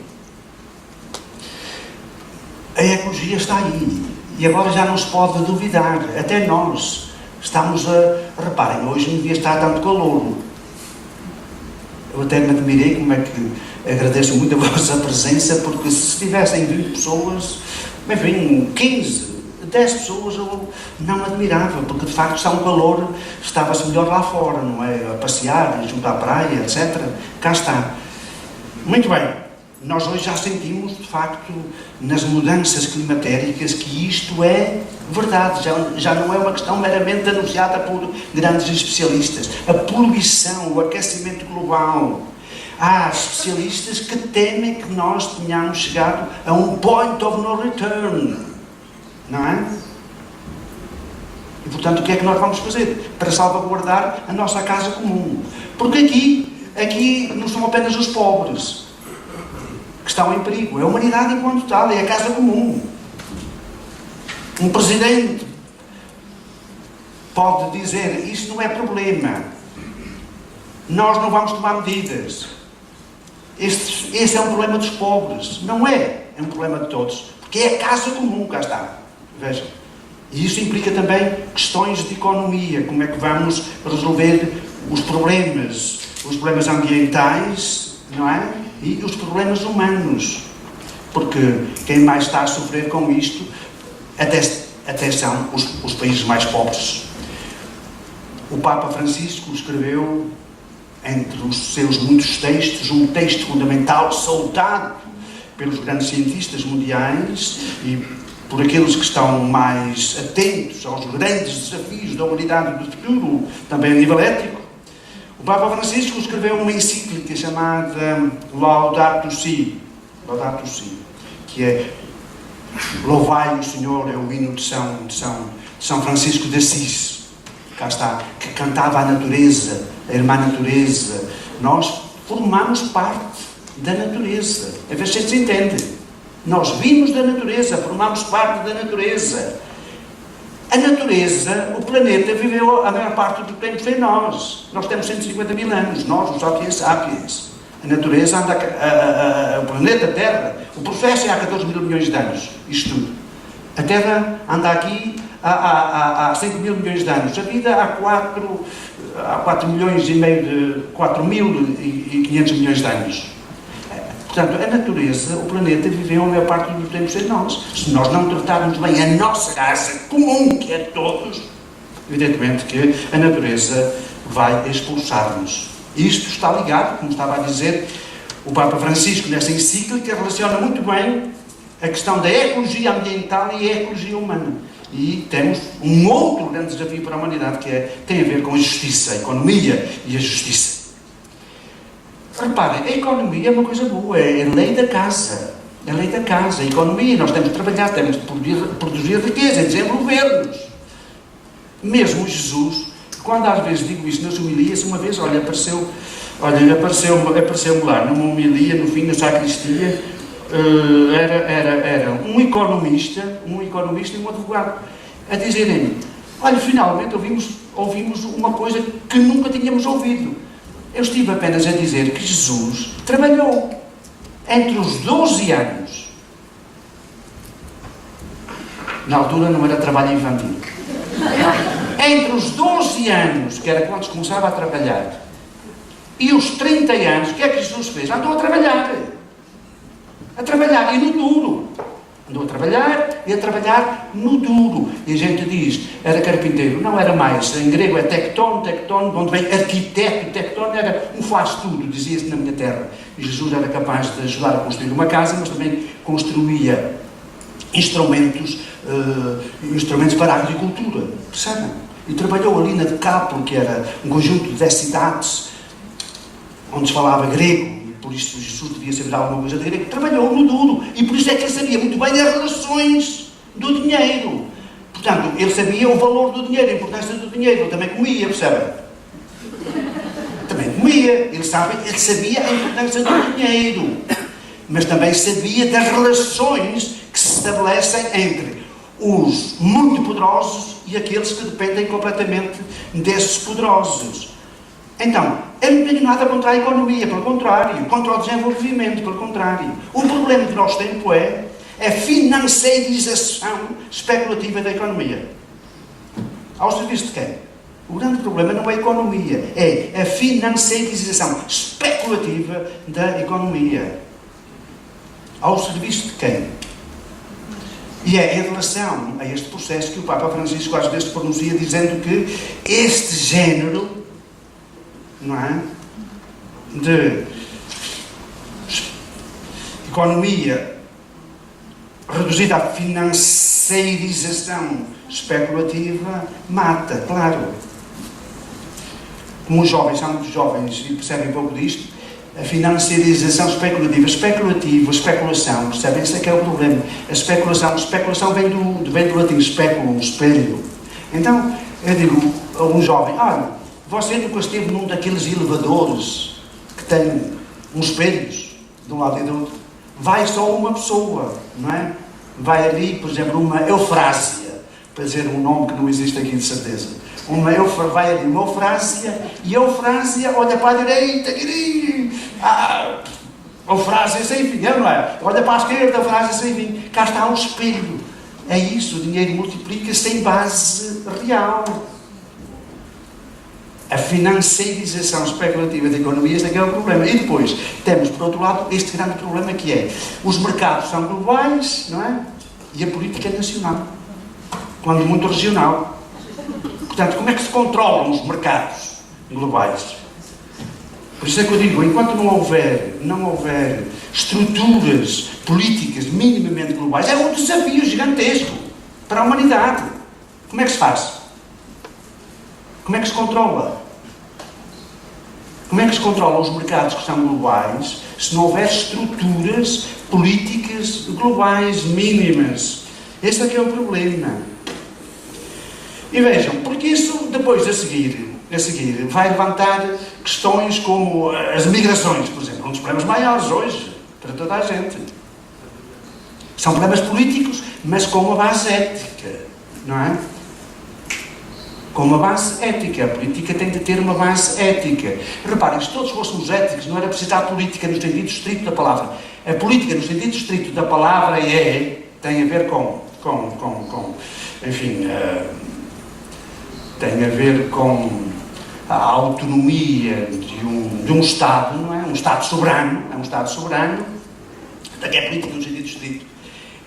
A ecologia está aí. E agora já não se pode duvidar. Até nós estamos a... Reparem, hoje não devia estar tanto calor. Eu até me admirei, como é que agradeço muito a vossa presença, porque se tivessem 20 pessoas, enfim, 15, 10 pessoas, eu não me admirava, porque de facto está um calor, estava-se melhor lá fora, não é? A passear, junto à praia, etc. Cá está. Muito bem. Nós hoje já sentimos, de facto, nas mudanças climatéricas, que isto é verdade, já não é uma questão meramente anunciada por grandes especialistas. A poluição, o aquecimento global. Há especialistas que temem que nós tenhamos chegado a um point of no return, não é? E, portanto, o que é que nós vamos fazer para salvaguardar a nossa casa comum? Porque aqui não são apenas os pobres que estão em perigo, é a humanidade enquanto tal, é a casa comum. Um presidente pode dizer, isso não é problema, nós não vamos tomar medidas, esse é um problema dos pobres. Não é um problema de todos, porque é a casa comum, cá está. Vejam. E isso implica também questões de economia, como é que vamos resolver os problemas ambientais, não é? E os problemas humanos, porque quem mais está a sofrer com isto até são os países mais pobres. O Papa Francisco escreveu, entre os seus muitos textos, um texto fundamental, saudado pelos grandes cientistas mundiais e por aqueles que estão mais atentos aos grandes desafios da humanidade do futuro, também a nível ético. O Papa Francisco escreveu uma encíclica chamada Laudato Si, que é Louvai o Senhor, é o hino de São Francisco de Assis, cá está, que cantava a natureza, a irmã natureza. Nós formamos parte da natureza, a ver se se entende. Nós vimos da natureza, formamos parte da natureza. A natureza, o planeta, viveu a maior parte do tempo sem nós. Nós temos 150 mil anos, nós, os sapiens. A natureza anda, o planeta Terra, o processo é há 14 mil milhões de anos, isto tudo. A Terra anda aqui há 5 mil milhões de anos. A vida há 4 milhões e meio de 4.500 milhões de anos. Portanto, a natureza, o planeta, viveu a maior parte do tempo sem nós. Se nós não tratarmos bem a nossa casa comum, que é de todos, evidentemente que a natureza vai expulsar-nos. Isto está ligado, como estava a dizer o Papa Francisco nessa encíclica, relaciona muito bem a questão da ecologia ambiental e a ecologia humana. E temos um outro grande desafio para a humanidade, que tem a ver com a justiça, a economia e a justiça. Reparem, a economia é uma coisa boa, é a lei da casa. É a lei da casa, a economia, nós temos de trabalhar, temos de produzir riqueza, desenvolver-nos. Mesmo Jesus, quando às vezes digo isto nas homilias, uma vez, apareceu-me lá numa homilia, no fim da sacristia, era um economista e um advogado, a dizerem-me, olha, finalmente ouvimos uma coisa que nunca tínhamos ouvido. Eu estive apenas a dizer que Jesus trabalhou entre os 12 anos. Na altura não era trabalho infantil. Entre os 12 anos, que era quando se começava a trabalhar, e os 30 anos, o que é que Jesus fez? Andou a trabalhar, e no duro. Andou a trabalhar no duro. E a gente diz, era carpinteiro, não era mais. Em grego é tecton, onde vem arquiteto, tecton era um faz-tudo, dizia-se na minha terra. E Jesus era capaz de ajudar a construir uma casa, mas também construía instrumentos para a agricultura, percebem? E trabalhou ali na Decápolo, que era um conjunto de 10 cidades, onde se falava grego. Por isso Jesus devia saber alguma coisa de grego, trabalhou no duro, e por isso é que ele sabia muito bem as relações do dinheiro. Portanto, ele sabia o valor do dinheiro, a importância do dinheiro, ele também comia, percebem? Também comia, ele sabia a importância do dinheiro, mas também sabia das relações que se estabelecem entre os muito poderosos e aqueles que dependem completamente desses poderosos. Então, eu não tenho nada contra a economia, pelo contrário, contra o desenvolvimento, pelo contrário. O problema que nós temos é a financiarização especulativa da economia. Ao serviço de quem? O grande problema não é a economia, é a financiarização especulativa da economia. Ao serviço de quem? E é em relação a este processo que o Papa Francisco às vezes pronuncia dizendo que este género, não é, de economia reduzida à financiarização especulativa mata, claro. Como os jovens são muito jovens e percebem pouco disto, a financiarização especulativa, a especulação, percebem? Esse é que é o problema. A especulação vem do latim speculum, espelho. Então, eu digo a um jovem, olha, você nunca esteve num daqueles elevadores que tem uns espelhos de um lado e do outro? Vai só uma pessoa, não é? Vai ali, por exemplo, uma Eufrásia, para dizer um nome que não existe aqui de certeza. Vai ali uma Eufrásia, e a Eufrásia olha para a direita, Eufrásia sem fim, não é? Olha para a esquerda, Eufrásia sem fim. Cá está um espelho. É isso, o dinheiro multiplica-se em base real. A financiarização especulativa da economia, este é que é o problema. E depois, temos, por outro lado, este grande problema que é, os mercados são globais, não é? E a política é nacional, quando muito regional. Portanto, como é que se controlam os mercados globais? Por isso é que eu digo, enquanto não houver estruturas políticas minimamente globais, é um desafio gigantesco para a humanidade. Como é que se faz? Como é que se controla? Como é que se controlam os mercados que são globais se não houver estruturas políticas globais mínimas? Este é que é o problema. E vejam, porque isso depois a seguir vai levantar questões como as migrações, por exemplo, um dos problemas maiores hoje para toda a gente. São problemas políticos, mas com uma base ética, não é? Com uma base ética. A política tem de ter uma base ética. Reparem, se todos fôssemos éticos, não era preciso a política no sentido estrito da palavra. A política no sentido estrito da palavra tem a ver tem a ver com a autonomia de um Estado, não é? Um Estado soberano, até que é política no sentido estrito,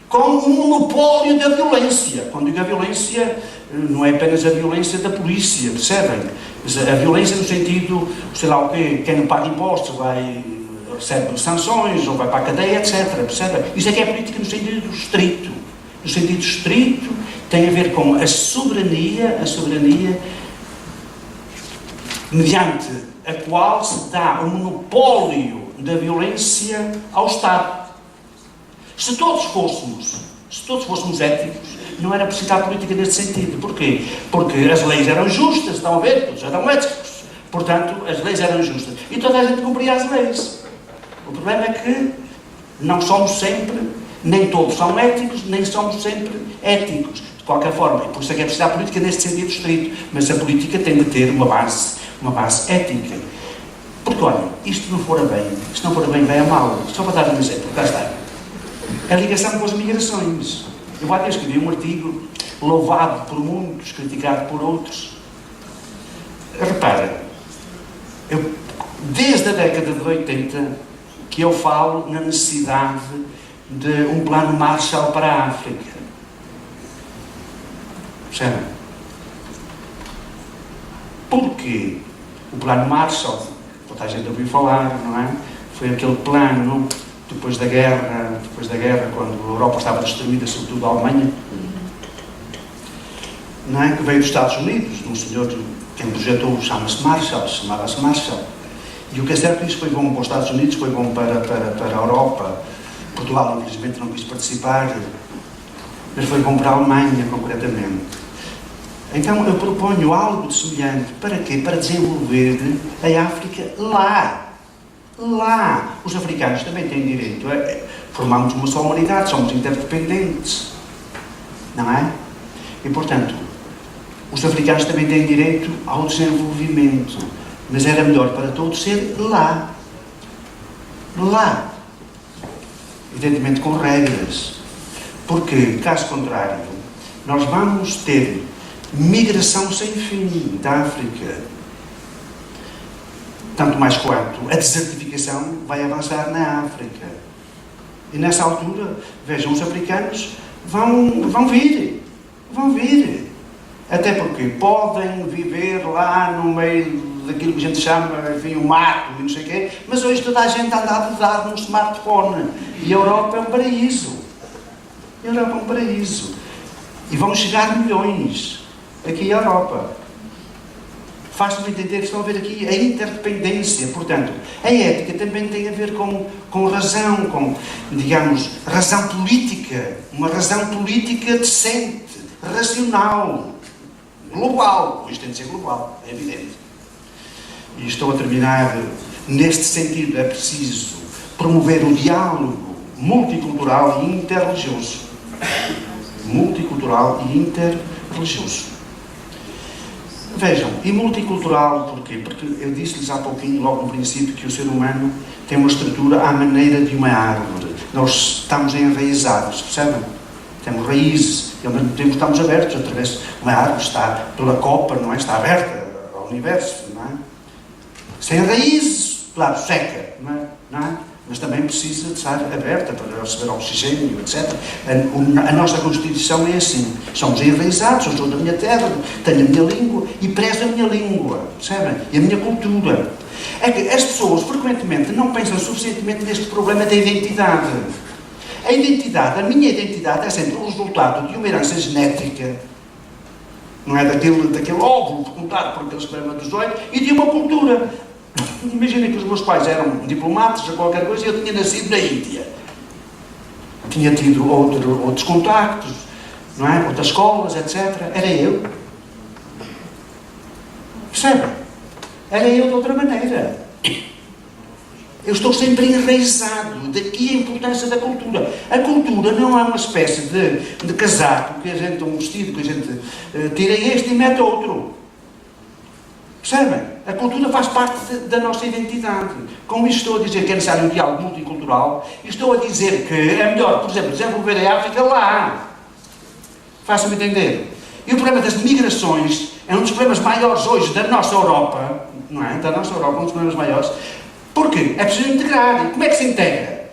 com um monopólio da violência. Quando digo a violência, não é apenas a violência da polícia, percebem? Mas a violência no sentido, sei lá o quê, quem não paga impostos recebe sanções, ou vai para a cadeia, etc. Percebem? Isso é que é política no sentido estrito. No sentido estrito, tem a ver com a soberania mediante a qual se dá o monopólio da violência ao Estado. Se todos fôssemos éticos, não era preciso a política neste sentido. Porquê? Porque as leis eram justas, estão a ver? Todos eram éticos. Portanto, as leis eram justas. E toda a gente cumpria as leis. O problema é que não somos sempre, nem todos são éticos, nem somos sempre éticos. De qualquer forma, por isso é que é preciso a política neste sentido estrito. Mas a política tem de ter uma base ética. Porque, olha, isto não for bem, se não for bem, vai a mal. Só para dar um exemplo, cá está. A ligação com as migrações. Eu há dias escrevi um artigo louvado por muitos, criticado por outros. Repara, desde a década de 80 que eu falo na necessidade de um plano Marshall para a África. Percebem? Porquê? O plano Marshall, toda a gente ouviu falar, não é? Foi aquele plano depois da guerra, quando a Europa estava destruída, sobretudo a Alemanha, não é? Que veio dos Estados Unidos, de um senhor, quem projetou, chamava-se Marshall. E o que é certo é que isso foi bom para os Estados Unidos, foi bom para a Europa. Portugal, infelizmente, não quis participar, mas foi bom para a Alemanha, concretamente. Então, eu proponho algo de semelhante. Para quê? Para desenvolver a África lá. Os africanos também têm direito a formarmos uma só humanidade, somos interdependentes. Não é? E, portanto, os africanos também têm direito ao desenvolvimento. Mas era melhor para todos ser lá. Evidentemente com regras. Porque, caso contrário, nós vamos ter migração sem fim da África. Tanto mais quanto a desertificação vai avançar na África. E nessa altura, vejam, os africanos vão vir. Até porque podem viver lá no meio daquilo que a gente chama, enfim, o mato e não sei o quê, mas hoje toda a gente anda a dedar num smartphone. E a Europa é um paraíso. E vão chegar milhões aqui à Europa. Faz-me entender que estão a ver aqui a interdependência. Portanto, a ética também tem a ver com razão, com, digamos, razão política. Uma razão política decente, racional, global. Isto tem de ser global, é evidente. E estou a terminar. Neste sentido, é preciso promover o diálogo multicultural e interreligioso. Vejam, e multicultural porquê? Porque eu disse-lhes há pouquinho, logo no princípio, que o ser humano tem uma estrutura à maneira de uma árvore. Nós estamos enraizados, percebem? Temos raízes, e ao mesmo tempo estamos abertos através de uma árvore, está pela copa, não é? Está aberta ao universo, não é? Sem raízes, claro, seca, não é? Mas também precisa de estar aberta para receber oxigênio, etc. A nossa Constituição é assim. Somos enraizados, eu sou da minha terra, tenho a minha língua e prezo a minha língua, percebem? E a minha cultura. É que as pessoas, frequentemente, não pensam suficientemente neste problema da identidade. A minha identidade é sempre o resultado de uma herança genética, não é? Daquele óvulo fecundado por aquele espermatozoide e de uma cultura. Imaginem que os meus pais eram diplomatas ou qualquer coisa e eu tinha nascido na Índia. Tinha tido outros contactos, não é? Outras escolas, etc. Era eu. Percebem? Era eu de outra maneira. Eu estou sempre enraizado. Daqui a importância da cultura. A cultura não é uma espécie de casaco, que a gente, um vestido que a gente tira este e mete outro. Percebem? A cultura faz parte da nossa identidade. Com isto estou a dizer que é necessário um diálogo multicultural e estou a dizer que é melhor, por exemplo, desenvolver a África lá. Façam-me entender. E o problema das migrações é um dos problemas maiores hoje da nossa Europa, não é? Da nossa Europa, um dos problemas maiores. Porquê? É preciso integrar. E como é que se integra?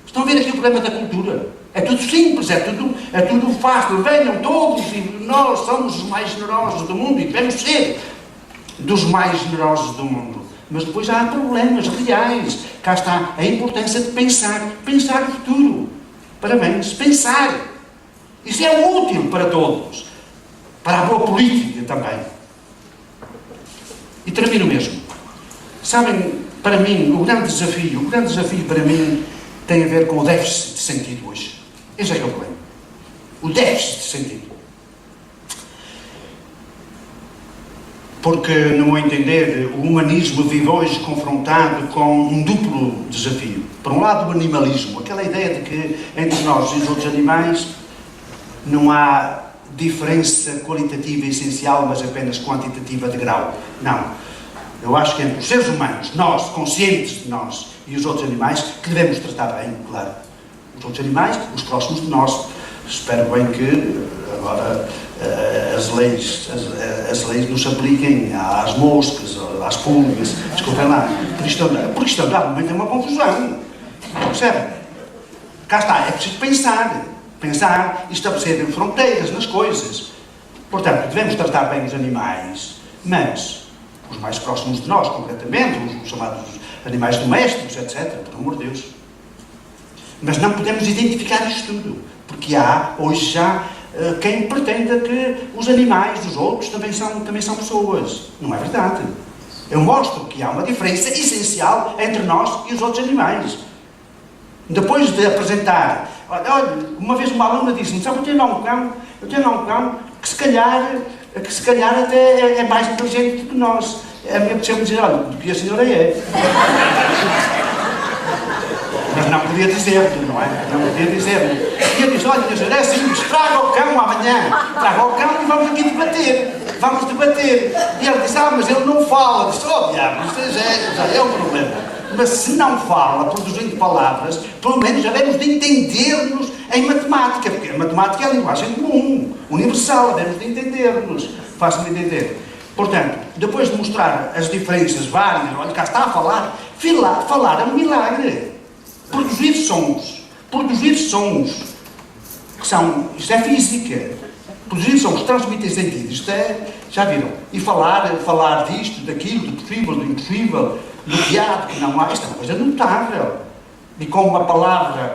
Estão a ver aqui o problema da cultura? É tudo simples, é tudo fácil. Venham todos e nós somos os mais generosos do mundo e devemos ser dos mais generosos do mundo. Mas depois há problemas reais. Cá está a importância de pensar no futuro. Parabéns, pensar. Isso é útil para todos. Para a boa política também. E termino mesmo. Sabem, para mim, o grande desafio para mim tem a ver com o déficit de sentido hoje. Esse é que é o problema. O déficit de sentido. Porque, no meu entender, o humanismo vive hoje confrontado com um duplo desafio. Por um lado, o animalismo, aquela ideia de que entre nós e os outros animais não há diferença qualitativa e essencial, mas apenas quantitativa de grau. Não. Eu acho que entre os seres humanos, nós, conscientes de nós, e os outros animais, que devemos tratar bem, claro. Os outros animais, os próximos de nós. Espero bem que agora as leis não se apliquem às moscas, às pulgas, desculpem lá, porque isto realmente é uma confusão. Percebe? Cá está, é preciso pensar e estabelecer fronteiras nas coisas. Portanto, devemos tratar bem os animais, mas os mais próximos de nós, concretamente, os chamados animais domésticos, etc., por amor de Deus. Mas não podemos identificar isto tudo, porque há, hoje já, quem pretenda que os animais dos outros também são pessoas. Não é verdade. Eu mostro que há uma diferença essencial entre nós e os outros animais. Depois de apresentar, olha, uma vez uma aluna disse-me, sabe, eu tenho lá um cão que se calhar até é mais inteligente do que nós. A minha pessoa me dizer, olha, do que a senhora é. Mas não podia dizer-lhe, não é? Não podia dizer-lhe. E eu disse, olha, minha senhora, é assim, traga o cão amanhã. Traga o cão e vamos aqui debater. Vamos debater. E ele disse, mas ele não fala. Disse, diabo, isso já é um problema. Mas se não fala, produzindo palavras, pelo menos já devemos de entender-nos em matemática, porque a matemática é a linguagem comum, universal, devemos de entender-nos. Faço-me entender. Portanto, depois de mostrar as diferenças várias, olha, cá está a falar, falar é um milagre. Produzir sons, que são, isto é física. Produzir sons, transmitir sentido, isto é, já viram? E falar disto, daquilo, do possível, do impossível, do que há, do que não há, isto é uma coisa notável. E com uma palavra,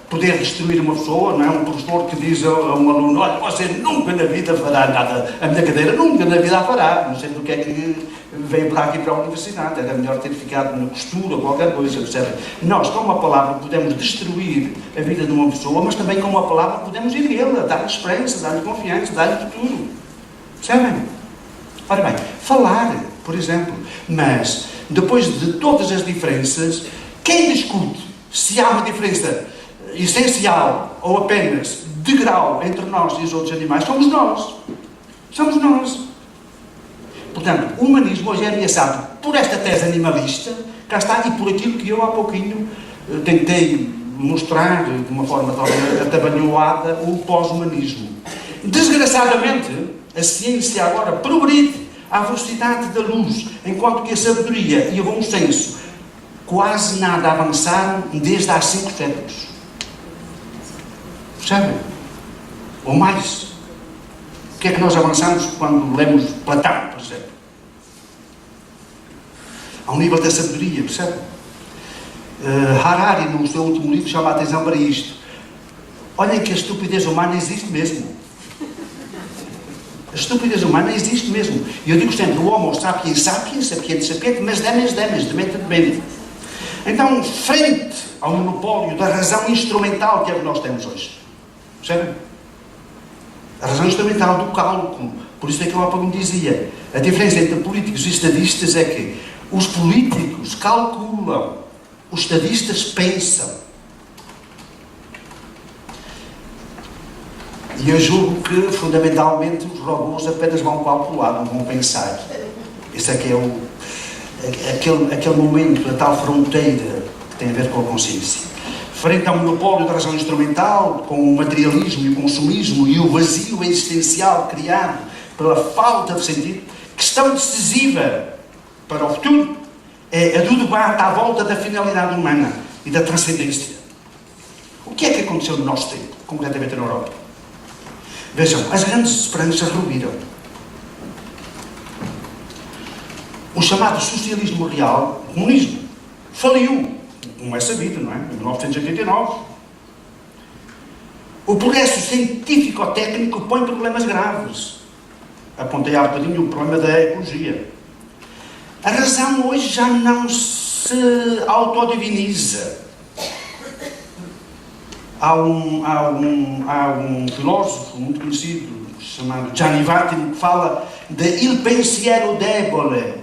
poder destruir uma pessoa, não é? Um professor que diz a um aluno, olha, você nunca na vida fará nada, a minha cadeira nunca na vida a fará, não sei do que é que veio para aqui para a universidade, era melhor ter ficado na costura ou qualquer coisa, percebe? Nós, com uma palavra, podemos destruir a vida de uma pessoa, mas também com uma palavra podemos erguê-la, dar-lhe esperança, dar-lhe confiança, dar-lhe futuro. Percebem? Ora bem, falar, por exemplo, mas depois de todas as diferenças, quem discute se há uma diferença essencial ou apenas de grau entre nós e os outros animais, somos nós. Somos nós. Portanto, o humanismo hoje é ameaçado por esta tese animalista, cá está, e por aquilo que eu há pouquinho tentei mostrar de uma forma talvez atabalhoada, o pós-humanismo. Desgraçadamente, a ciência agora progride à velocidade da luz, enquanto que a sabedoria e o bom senso quase nada avançaram desde há 5 séculos. Percebem? Ou mais. O que é que nós avançamos quando lemos Platão, por exemplo? Ao nível da sabedoria, percebe? Harari, no seu último livro, chama a atenção para isto. Olhem que a estupidez humana existe mesmo. A estupidez humana existe mesmo. E eu digo sempre, o homo sapiens sapiens, sapiente sapiente, mas demes, de mente. Então, frente ao monopólio da razão instrumental que é o que nós temos hoje. Percebem? A razão instrumental do cálculo. Por isso é que eu há pouco dizia, a diferença entre políticos e estadistas é que os políticos calculam, os estadistas pensam. E eu julgo que, fundamentalmente, os robôs apenas vão calcular, não vão pensar. Esse é que é aquele momento, a tal fronteira que tem a ver com a consciência. Frente ao monopólio da razão instrumental, com o materialismo e o consumismo e o vazio existencial criado pela falta de sentido, questão decisiva para o futuro é a do debate à volta da finalidade humana e da transcendência. O que é que aconteceu no nosso tempo, concretamente na Europa? Vejam, as grandes esperanças ruíram. O chamado socialismo real, o comunismo, faliu. Não é sabido, não é? Em 1989. O progresso científico-técnico põe problemas graves. Apontei há bocadinho o problema da ecologia. A razão hoje já não se autodiviniza. Há um filósofo muito conhecido, chamado Gianni Vattimo, que fala de il pensiero debole.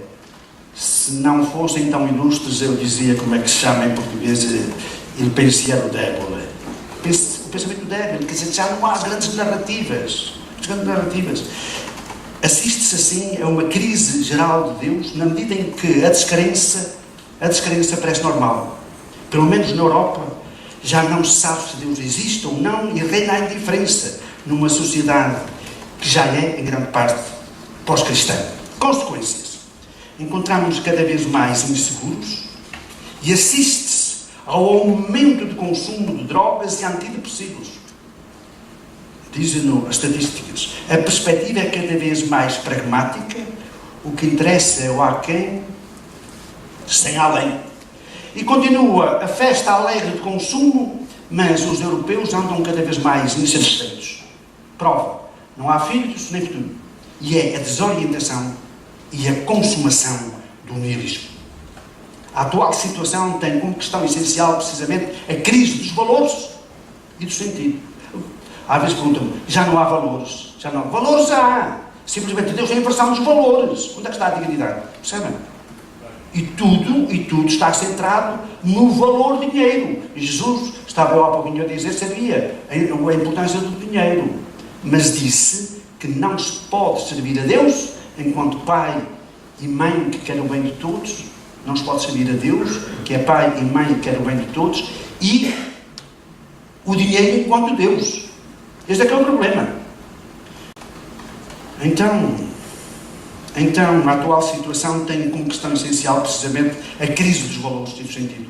Se não fossem tão ilustres, eu dizia como é que se chama em português il pensiero debole. O pensamento débil, quer dizer, já não há as grandes narrativas. Assiste-se assim a uma crise geral de Deus, na medida em que a descrença parece normal. Pelo menos na Europa, já não se sabe se Deus existe ou não, e reina a indiferença numa sociedade que já é, em grande parte, pós-cristã. Consequências. Encontramos cada vez mais inseguros e assiste-se ao aumento de consumo de drogas e antidepressivos. Dizem-no as estatísticas. A perspectiva é cada vez mais pragmática, o que interessa é o aquém, sem além. E continua a festa alegre de consumo, mas os europeus andam cada vez mais insatisfeitos. Prova, não há filhos nem futuro. E é a desorientação e a consumação do nihilismo. A atual situação tem como questão essencial, precisamente, a crise dos valores e do sentido. Às vezes perguntam-me, já não há valores? Já não. Valores há! Simplesmente Deus é a inversão dos valores. Onde é que está a dignidade? Percebem? E tudo está centrado no valor do dinheiro. E Jesus estava há pouquinho a dizer, sabia a importância do dinheiro, mas disse que não se pode servir a Deus enquanto pai e mãe que querem o bem de todos, não se pode servir a Deus, que é pai e mãe que querem o bem de todos, e o dinheiro enquanto Deus. Este é que é o problema. Então, a atual situação tem como questão essencial, precisamente, a crise dos valores e do sentido.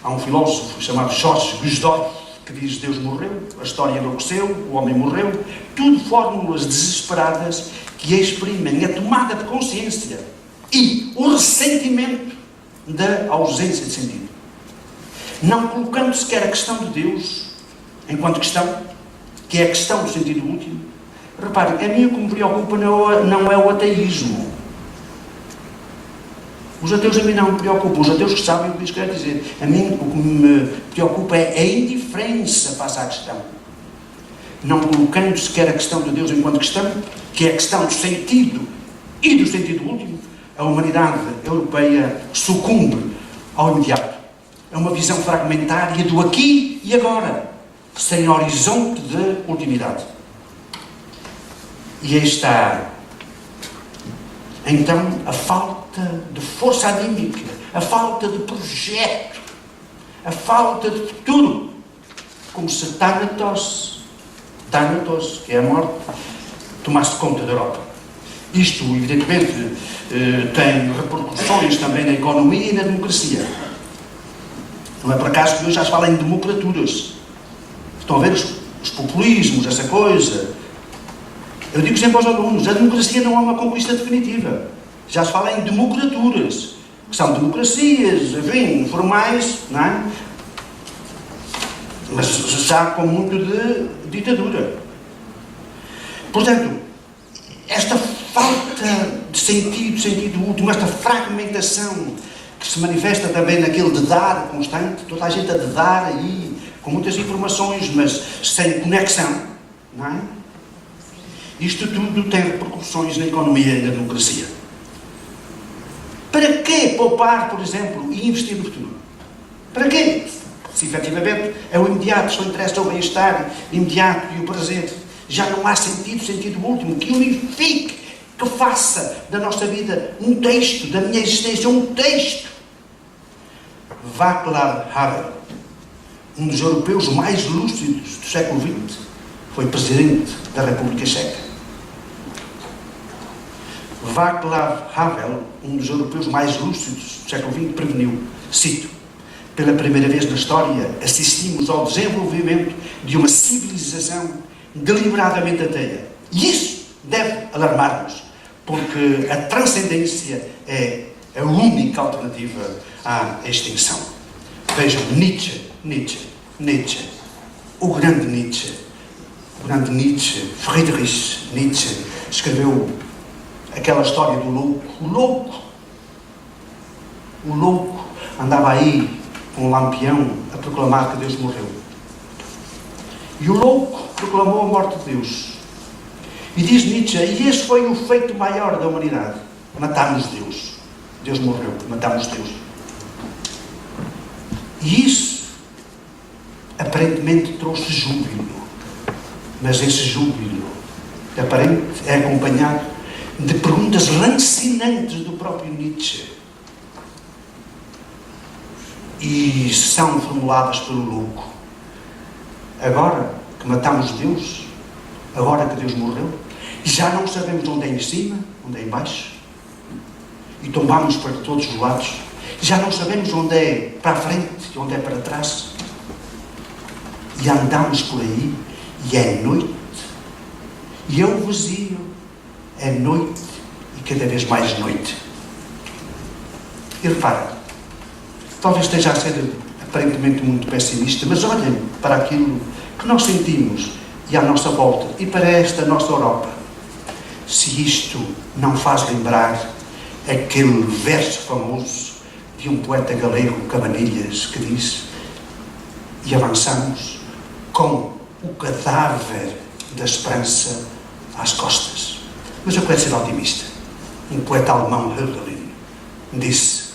Há um filósofo chamado Georges Gusdorf que diz: Deus morreu, a história enlouqueceu, o homem morreu. Tudo fórmulas desesperadas que exprimem a tomada de consciência e o ressentimento da ausência de sentido. Não colocando sequer a questão de Deus enquanto questão, que é a questão do sentido último. Reparem, a mim o que me preocupa não é o ateísmo. Os ateus a mim não me preocupam. Os ateus que sabem o que isso quer dizer. A mim o que me preocupa é a indiferença face à questão. Não colocando sequer a questão de Deus enquanto questão, que é a questão do sentido e do sentido último, a humanidade europeia sucumbe ao imediato. É uma visão fragmentária do aqui e agora, sem horizonte de ultimidade. E aí está, então, a falta de força anímica, a falta de projeto, a falta de futuro, como se Thanatos, que é a morte, tomasse conta da Europa. Isto, evidentemente, tem repercussões também na economia e na democracia. Não é por acaso que hoje já se fala em democraturas. Estão a ver os populismos, essa coisa. Eu digo sempre aos alunos, a democracia não é uma conquista definitiva. Já se fala em democraturas, que são democracias, enfim, formais, não é? Mas já com muito de ditadura. Portanto, esta falta de sentido último, esta fragmentação que se manifesta também naquele de dar constante, toda a gente a de dar aí, com muitas informações, mas sem conexão, não é? Isto tudo tem repercussões na economia e na democracia. Para que poupar, por exemplo, e investir no futuro? Para quê? Se efetivamente é o imediato, só interessa o bem-estar imediato e o prazer. Já não há sentido último, que unifique, que faça da nossa vida um texto, da minha existência um texto. Václav Havel, um dos europeus mais lúcidos do século XX, foi presidente da República Checa. Václav Havel, um dos europeus mais lúcidos do século XX, preveniu, cito: pela primeira vez na história assistimos ao desenvolvimento de uma civilização deliberadamente ateia. E isso deve alarmar-nos, porque a transcendência é a única alternativa à extinção. Vejam, Nietzsche, o grande Nietzsche, Friedrich Nietzsche, escreveu aquela história do louco, O louco andava aí com um lampião a proclamar que Deus morreu. E o louco proclamou a morte de Deus. E diz Nietzsche, e esse foi o feito maior da humanidade. Matámos Deus. Deus morreu, matámos Deus. E isso, aparentemente, trouxe júbilo. Mas esse júbilo, aparente, é acompanhado de perguntas lancinantes do próprio Nietzsche. E são formuladas pelo louco. Agora que matamos Deus, agora que Deus morreu, já não sabemos onde é em cima, onde é em baixo, e tombamos para todos os lados, já não sabemos onde é para a frente e onde é para trás, e andamos por aí, e é noite, e é o vazio, é noite, e cada vez mais noite. E repara, talvez esteja a ser aparentemente muito pessimista, mas olhem para aquilo que nós sentimos e à nossa volta, e para esta nossa Europa. Se isto não faz lembrar aquele verso famoso de um poeta galego, Cabanilhas, que diz: e avançamos com o cadáver da esperança às costas. Mas eu quero ser otimista. Um poeta alemão, Hölderlin, disse: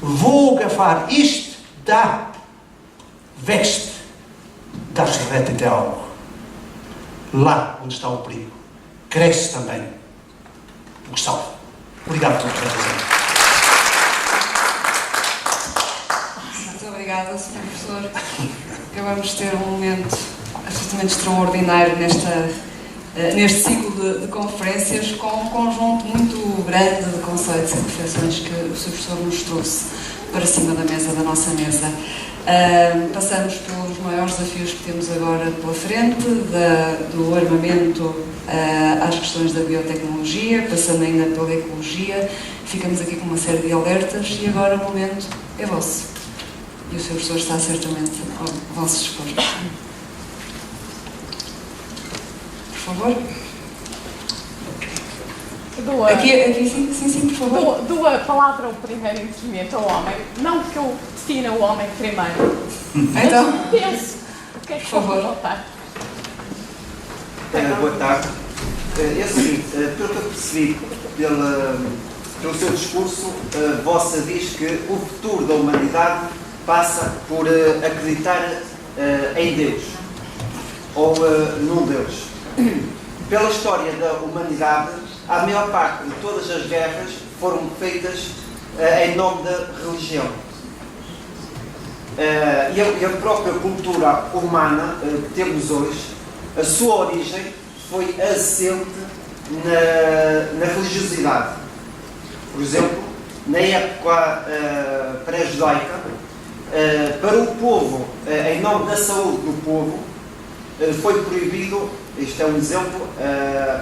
vou agafar isto da veste das rettet auch. Lá onde está o perigo, cresce também o salve. Obrigado por ter atenção. Muito obrigada, Sr. Professor. Acabamos de ter um momento absolutamente extraordinário neste ciclo de conferências, com um conjunto muito grande de conceitos e reflexões que o Sr. Professor nos trouxe para cima da mesa, da nossa mesa. Passamos pelos maiores desafios que temos agora pela frente, do armamento às questões da biotecnologia, passando ainda pela ecologia. Ficamos aqui com uma série de alertas e agora o momento é vosso. E o Sr. Professor está certamente ao vosso dispor. Por favor. Aqui sim, por favor. Dou a palavra ao primeiro interveniente, ao homem. Não que eu defina o homem primeiro. Então, penso. O que é que por favor. Voltar? Boa tarde. É o seguinte, pelo que eu percebi pelo seu discurso, Vossa diz que o futuro da humanidade passa por acreditar em Deus, ou num Deus. Pela história da humanidade, a maior parte de todas as guerras foram feitas em nome da religião. E a própria cultura humana que temos hoje, a sua origem foi assente na religiosidade. Por exemplo, na época pré-judaica, para o povo, em nome da saúde do povo, foi proibido, isto é um exemplo,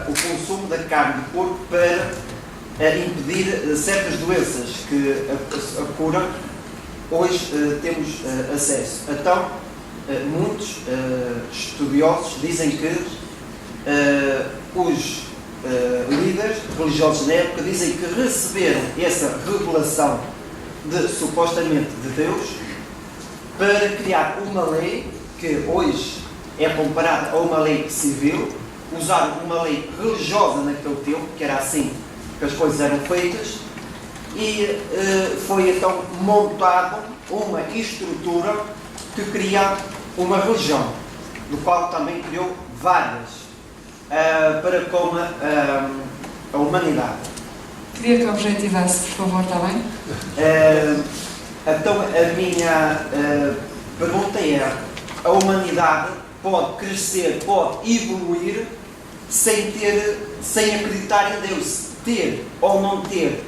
o consumo da carne de porco para impedir certas doenças que a cura hoje temos acesso. Então, muitos estudiosos dizem que os líderes religiosos na época dizem que receberam essa revelação supostamente de Deus para criar uma lei que hoje é comparada a uma lei civil, usaram uma lei religiosa naquele tempo, que era assim que as coisas eram feitas, e foi então montada uma estrutura que cria uma religião, do qual também criou várias para com a humanidade. Queria que objetivasse, por favor, está bem? Então a minha pergunta é: a humanidade pode crescer, pode evoluir sem acreditar em Deus, ter ou não ter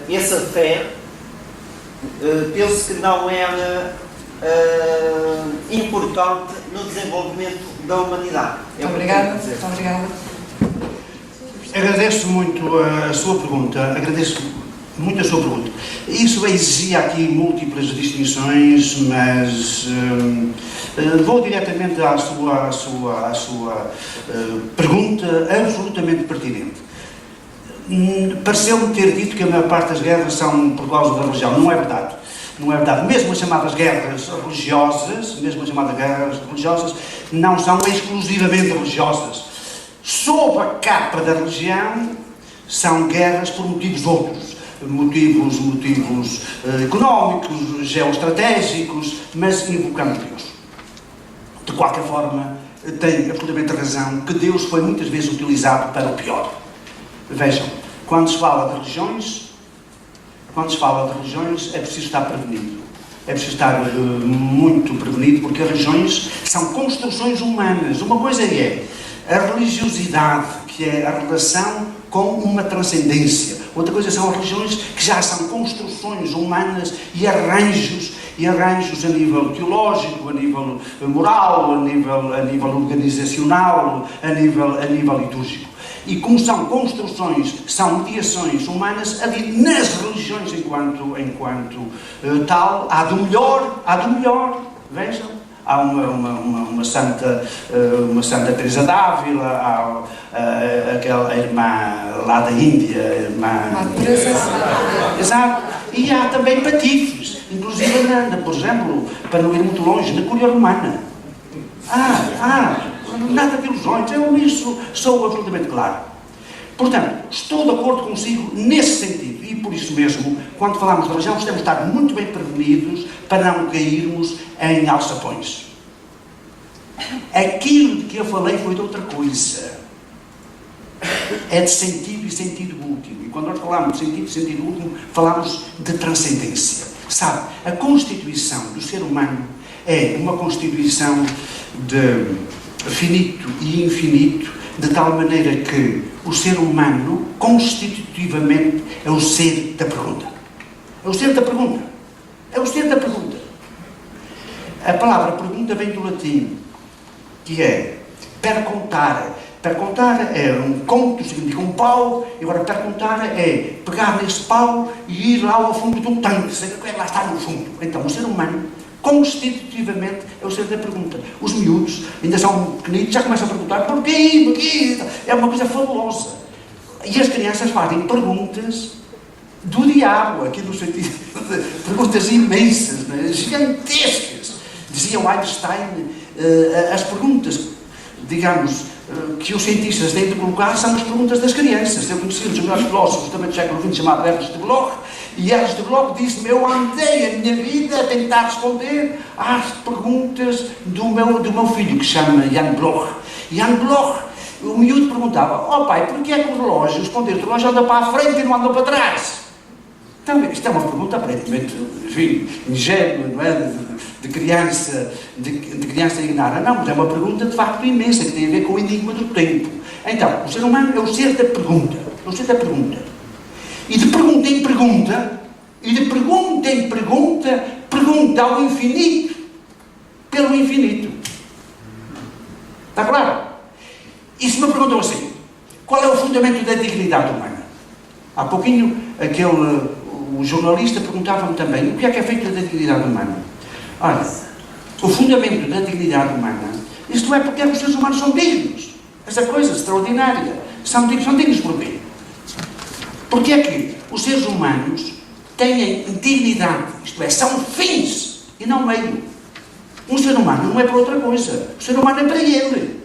essa fé? Penso que não é importante no desenvolvimento da humanidade. Muito obrigada. Agradeço muito a sua pergunta, Isso exigia aqui múltiplas distinções, mas vou diretamente à sua pergunta absolutamente pertinente. Pareceu-me ter dito que a maior parte das guerras são por causa da religião. Não é verdade. Não é verdade. Mesmo as chamadas guerras religiosas, não são exclusivamente religiosas. Sob a capa da religião, são guerras por motivos outros. Motivos económicos, geoestratégicos, mas invocando Deus. De qualquer forma, tem absolutamente razão que Deus foi muitas vezes utilizado para o pior. Vejam, quando se fala de religiões, é preciso estar prevenido. É preciso estar muito prevenido, porque as religiões são construções humanas. Uma coisa é a religiosidade, que é a relação com uma transcendência. Outra coisa são as religiões que já são construções humanas e arranjos a nível teológico, a nível moral, a nível organizacional, a nível litúrgico. E como são construções, são mediações humanas, nas religiões enquanto tal, há do melhor, vejam. Há uma Santa Teresa d'Ávila, há aquela irmã lá da Índia, irmã Teresa. Exato. E há também patifes, inclusive por exemplo, para não ir muito longe, na Cúria Romana. Nada de ilusões, eu nisso sou absolutamente claro. Portanto, estou de acordo consigo nesse sentido, e por isso mesmo, quando falamos de religião, temos de estar muito bem prevenidos para não cairmos em alçapões. Aquilo de que eu falei foi de outra coisa. É de sentido e sentido último. E quando nós falamos de sentido e sentido último, falamos de transcendência. Sabe, a constituição do ser humano é uma constituição de finito e infinito, de tal maneira que o ser humano, constitutivamente, é o ser da pergunta. É o ser da pergunta. É o ser da pergunta. A palavra pergunta vem do latim, que é percontare. Percontare é um conto, significa um pau, e agora percontare é pegar nesse pau e ir lá ao fundo de um tanque, saber o que é que lá está no fundo. Então, o ser humano, constitutivamente, é o ser da pergunta. Os miúdos ainda são pequenitos, já começam a perguntar porquê, é uma coisa fabulosa. E as crianças fazem perguntas do diabo, aqui no sentido de perguntas imensas, né? Gigantescas. Dizia o Einstein, as perguntas, digamos, que os cientistas têm de colocar são as perguntas das crianças. Eu conheci um dos melhores filósofos também do século XX, chamado Ernst Bloch, e Ernst Bloch disse-me: eu andei a minha vida a tentar responder às perguntas do meu filho, que se chama Jan Bloch. Jan Bloch, o miúdo perguntava: pai, porquê é que o relógio, o relógio anda para a frente e não anda para trás? Então, isto é uma pergunta aparentemente, enfim, ingênua, não é? De criança ignara. Não, mas é uma pergunta de facto imensa, que tem a ver com o enigma do tempo. Então, o ser humano é o ser da pergunta. É o ser da pergunta. E de pergunta em pergunta, pergunta ao infinito pelo infinito. Está claro? E se me perguntam assim, qual é o fundamento da dignidade humana? Há pouquinho, o jornalista perguntava-me também, o que é feito da dignidade humana? Olha, o fundamento da dignidade humana, isto é porque os seres humanos são dignos. Essa coisa extraordinária. São dignos por quê? Porque é que os seres humanos têm dignidade, isto é, são fins e não meio. Um ser humano não é para outra coisa. O ser humano é para ele.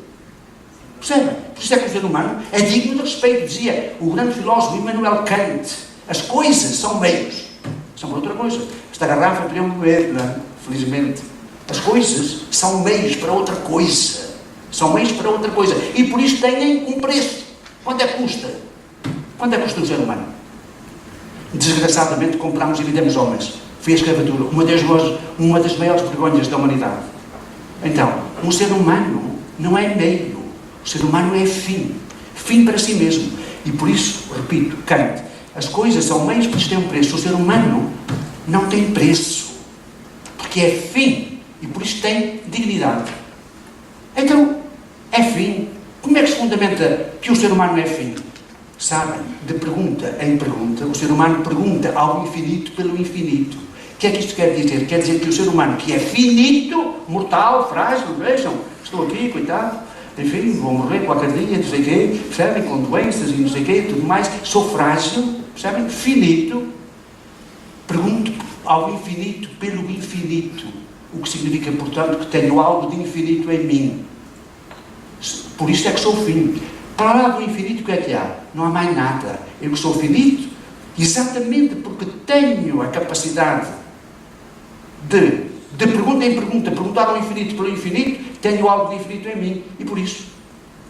Percebe? Por isso é que o ser humano é digno de respeito. Dizia o grande filósofo Immanuel Kant, as coisas são meios. São para outra coisa. Esta garrafa poderiam beber, não é? Felizmente. As coisas são meios para outra coisa. São meios para outra coisa. E por isso têm um preço. Quanto é que custa? Quanto é que custa um ser humano? Desgraçadamente compramos e vendemos homens. Foi a escravatura. Uma das maiores vergonhas da humanidade. Então, um ser humano não é meio. O ser humano é fim. Fim para si mesmo. E por isso, repito, Kant, as coisas são meios porque têm um preço. O ser humano não tem preço. Porque é fim. E por isso tem dignidade. Então, é fim. Como é que se fundamenta que o ser humano é fim? Sabem, de pergunta em pergunta, o ser humano pergunta ao infinito pelo infinito. O que é que isto quer dizer? Quer dizer que o ser humano, que é finito, mortal, frágil, vejam, estou aqui, coitado, enfim, vou morrer qualquer dia, não sei o quê, percebem? Com doenças e não sei o quê, tudo mais. Sou frágil, percebem? Finito. Pergunto ao infinito pelo infinito, o que significa, portanto, que tenho algo de infinito em mim. Por isso é que sou finito. Para lá do infinito, o que é que há? Não há mais nada. Eu que sou finito, exatamente porque tenho a capacidade de pergunta em pergunta, perguntar ao infinito pelo infinito, tenho algo de infinito em mim e por isso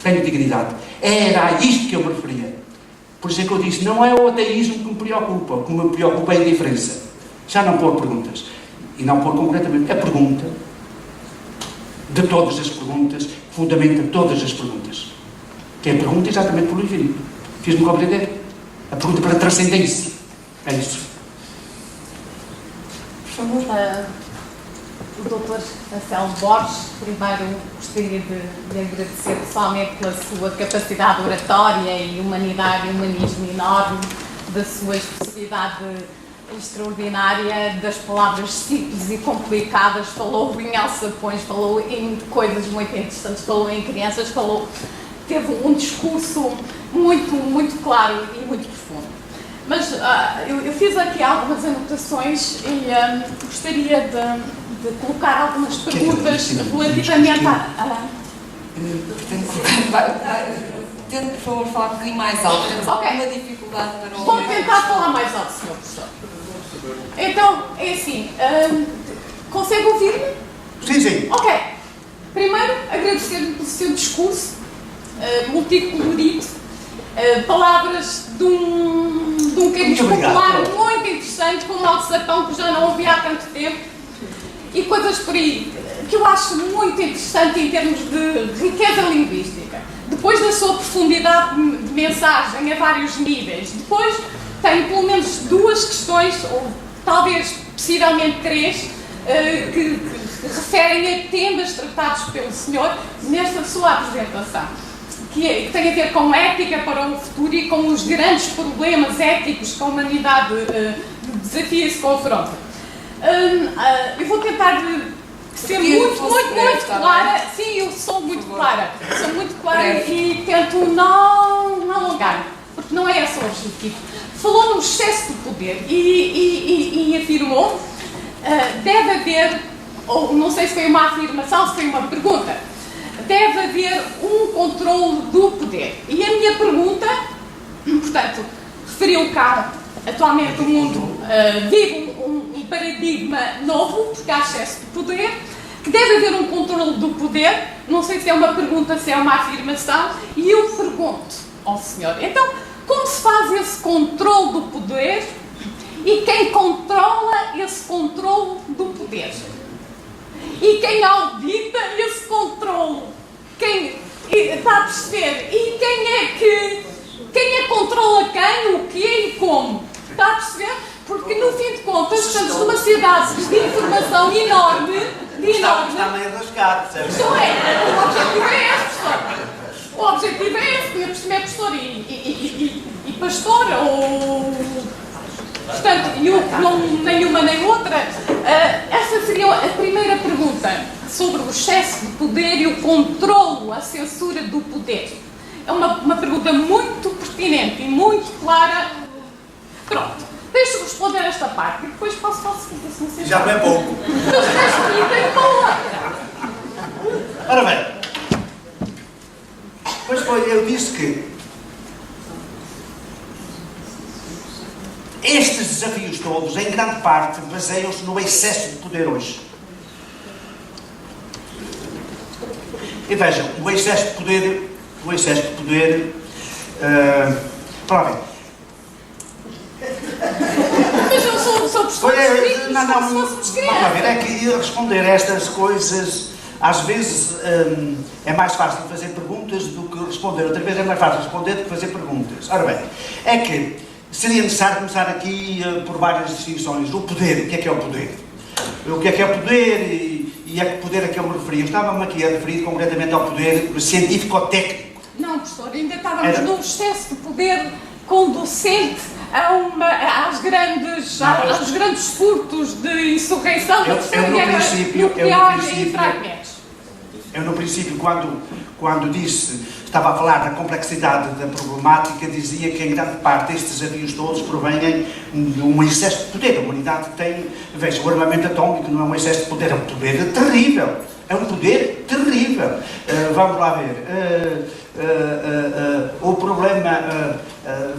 tenho dignidade. Era a isto que eu me referia. Por isso é que eu disse, não é o ateísmo que me preocupa, o que me preocupa é a indiferença. Já não pôr perguntas. E não pôr concretamente a pergunta de todas as perguntas, fundamenta todas as perguntas. Que é a pergunta exatamente pelo infinito. Fiz-me compreender? A pergunta pela transcendência. É isso. Por favor. O Dr. Anselmo Borges, primeiro gostaria de agradecer pessoalmente pela sua capacidade oratória e humanidade e humanismo enorme, da sua expressividade extraordinária, das palavras simples e complicadas, falou em alçapões, falou em coisas muito interessantes, falou em crianças, teve um discurso muito claro e muito profundo. Mas eu fiz aqui algumas anotações e gostaria de colocar algumas perguntas relativamente a... Tente, por favor, falar um bocadinho mais alto. Temos alguma dificuldade para ouvir. Vou tentar falar mais alto, Sr. Professor. Então, é assim, consegue ouvir-me? Sim, sim. Ok. Primeiro, agradecer-lhe pelo seu discurso multicolorido, palavras de um cariz popular muito interessante, com um alçapão que já não ouvi há tanto tempo, e coisas por aí que eu acho muito interessante em termos de riqueza linguística. Depois da sua profundidade de mensagem a vários níveis, depois tenho pelo menos duas questões, ou talvez possivelmente três, que referem a temas tratados pelo senhor nesta sua apresentação, que tem a ver com ética para o futuro e com os grandes problemas éticos que a humanidade desafia e se confronta. Eu vou tentar ser muito clara. Sim, eu sou muito clara. Sou muito clara e tento não alongar, porque não é esse o objetivo. Falou no excesso de poder e afirmou, deve haver, ou não sei se foi uma afirmação, se foi uma pergunta, deve haver um controle do poder. E a minha pergunta, portanto, referiu cá, atualmente o mundo vive um paradigma novo, porque há excesso de poder, que deve haver um controle do poder. Não sei se é uma pergunta, se é uma afirmação, e eu pergunto ao senhor, então, como se faz esse controle do poder e quem controla esse controle do poder? E quem audita esse controle? Quem está a perceber? E quem é que controla quem, o quê e como? Está a perceber? Porque no fim de contas estamos numa cidade de informação enorme. Está meio rasgado, certo? Isso é, o objetivo é esse, professor. O objetivo é esse, por cima é professor e pastor, ou... Portanto, nenhuma nem outra. Essa seria a primeira pergunta, sobre o excesso de poder e o controlo, a censura do poder. É uma pergunta muito pertinente e muito clara. Pronto. Deixe-me responder esta parte e depois posso seguir. Já não é pouco. Mas deixe-me ir boa. Ora bem. Pois foi, eu disse que estes desafios todos, em grande parte, baseiam-se no excesso de poder hoje. E vejam, o excesso de poder, para bem. Mas eu sou professor de vamos lá ver, é que responder a estas coisas, às vezes, é mais fácil fazer perguntas do que responder. Outra vez é mais fácil responder do que fazer perguntas. Ora bem, é que seria necessário começar aqui por várias distinções. O poder, o que é o poder? O que é o poder e a que poder a que eu me referi? Eu estava-me aqui a referir concretamente ao poder científico-técnico. Não, professor, ainda estávamos num excesso de poder conducente aos grandes furtos de insurreição, da terceira guerra nuclear e fragmentos. Eu, no princípio, quando estava a falar da complexidade da problemática, dizia que em grande parte estes desafios todos provêm de um excesso de poder. A humanidade tem, veja, o armamento atómico não é um excesso de poder, é um poder terrível. É um poder terrível. Vamos lá ver. O problema,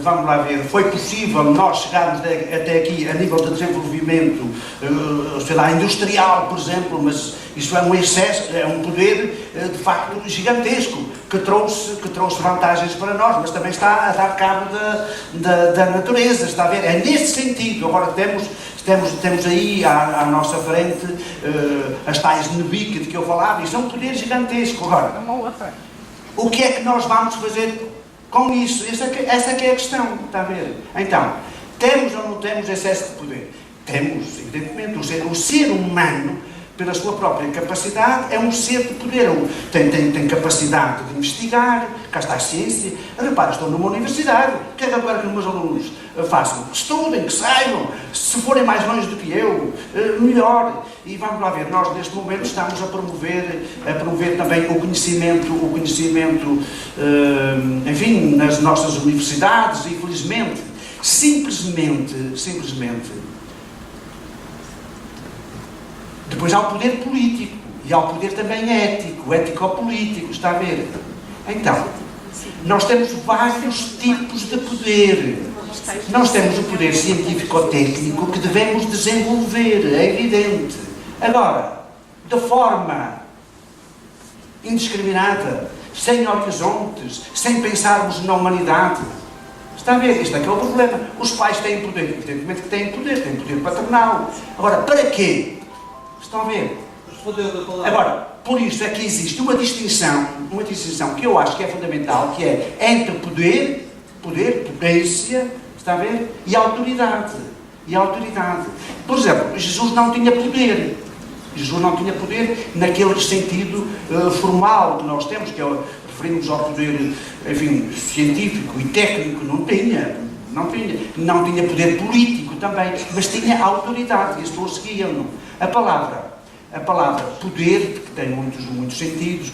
vamos lá ver, foi possível nós chegarmos até aqui a nível de desenvolvimento, sei lá, industrial, por exemplo, mas isso é um excesso, é um poder de facto gigantesco, que trouxe vantagens para nós, mas também está a dar cabo da natureza, está a ver? É nesse sentido. Agora temos aí à nossa frente as tais nebica de que eu falava, isso é um poder gigantesco. Agora, o que é que nós vamos fazer com isso? Essa é que é a questão, está a ver? Então, temos ou não temos excesso de poder? Temos, evidentemente. O ser humano, pela sua própria capacidade, é um ser de poder. Tem capacidade de investigar, cá está a ciência. Repara, estou numa universidade. O que é que agora que os meus alunos façam? Que estudem, que saibam. Se forem mais longe do que eu, melhor. E vamos lá ver, nós neste momento estamos a promover também o conhecimento, enfim, nas nossas universidades, e felizmente, simplesmente, depois há o poder político e há o poder também ético-político, está a ver? Então, nós temos vários tipos de poder. Nós temos o poder científico-técnico que devemos desenvolver, é evidente. Agora, de forma indiscriminada, sem horizontes, sem pensarmos na humanidade. Está a ver? Este é que é o problema. Os pais têm poder, evidentemente que têm poder paternal. Agora, para quê? Estão a ver? Agora, por isso é que existe uma distinção que eu acho que é fundamental, que é entre poder, potência, está a ver? E autoridade. Por exemplo, Jesus não tinha poder. Jesus não tinha poder naquele sentido formal que nós temos, que referimos ao poder, enfim, científico e técnico. Não tinha poder político também, mas tinha autoridade, e as pessoas seguiam-no. A palavra poder, que tem muitos sentidos,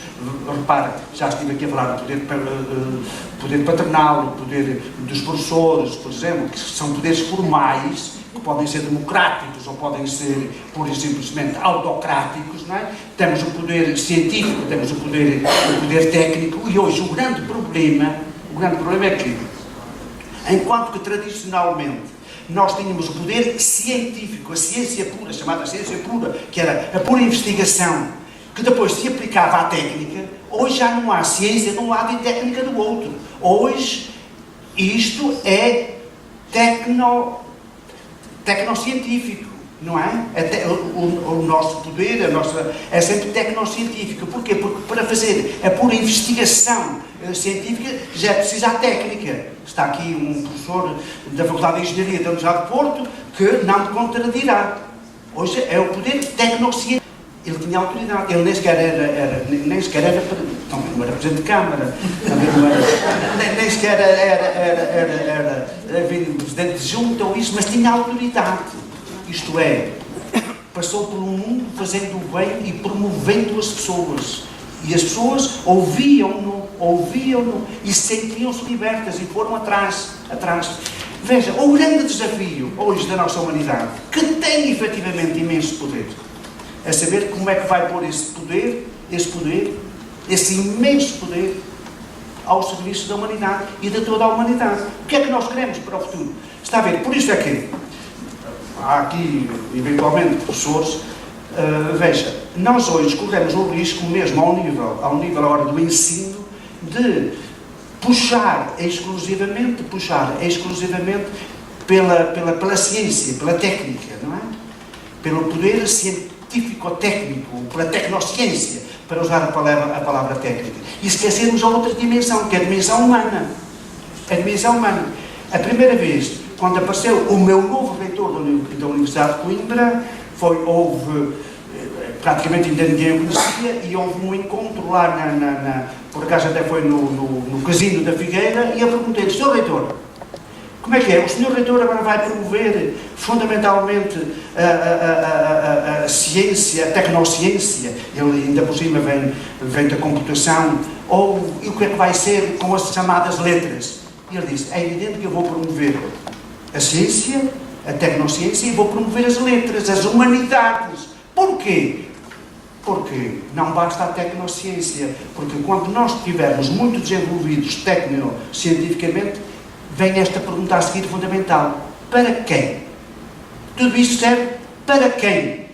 repara, já estive aqui a falar do poder paternal, o poder dos professores, por exemplo, que são poderes formais, que podem ser democráticos ou podem ser, pura e simplesmente, autocráticos, não é? Temos o poder científico, temos o poder técnico, e hoje o grande problema é que, enquanto que tradicionalmente nós tínhamos o poder científico, a ciência pura, chamada ciência pura, que era a pura investigação, que depois se aplicava à técnica, hoje já não há ciência de um lado e técnica do outro. Hoje, isto é tecnocientífico, não é? O nosso poder, é sempre tecnocientífico. Porquê? Porque para fazer a pura investigação científica já é preciso a técnica. Está aqui um professor da Faculdade de Engenharia da Universidade de Porto que não me contradirá. Hoje é o poder tecnocientífico. Ele tinha autoridade, ele nem sequer era não era Presidente de Câmara, nem sequer era Presidente de Junta ou isso, mas tinha autoridade. Isto é, passou pelo mundo fazendo o bem e promovendo as pessoas. E as pessoas ouviam-no e sentiam-se libertas e foram atrás. Veja, o grande desafio hoje da nossa humanidade, que tem efetivamente imenso poder, é saber como é que vai pôr esse imenso poder ao serviço da humanidade e de toda a humanidade. O que é que nós queremos para o futuro? Está a ver? Por isso é que há aqui, eventualmente, professores. Veja, nós hoje corremos o risco mesmo ao nível agora do ensino, de puxar exclusivamente pela ciência, pela técnica, não é? Pelo poder científico-técnico, pela tecnociência, para usar a palavra técnica. E esquecemos a outra dimensão, que é a dimensão humana. A primeira vez, quando apareceu o meu novo reitor da Universidade de Coimbra, houve praticamente ainda ninguém o conhecia, e houve um encontro lá, por acaso até foi no Casino da Figueira, e eu perguntei-lhe: Sr. Reitor, como é que é? O Sr. Reitor agora vai promover fundamentalmente a ciência, a tecnociência, ele ainda por cima vem da computação, e o que é que vai ser com as chamadas letras? E ele disse, é evidente que eu vou promover a ciência, a tecnociência, e vou promover as letras, as humanidades. Porquê? Porque não basta a tecnociência, porque quando nós estivermos muito desenvolvidos tecnocientificamente, vem esta pergunta a seguir fundamental. Para quem? Tudo isto serve para quem?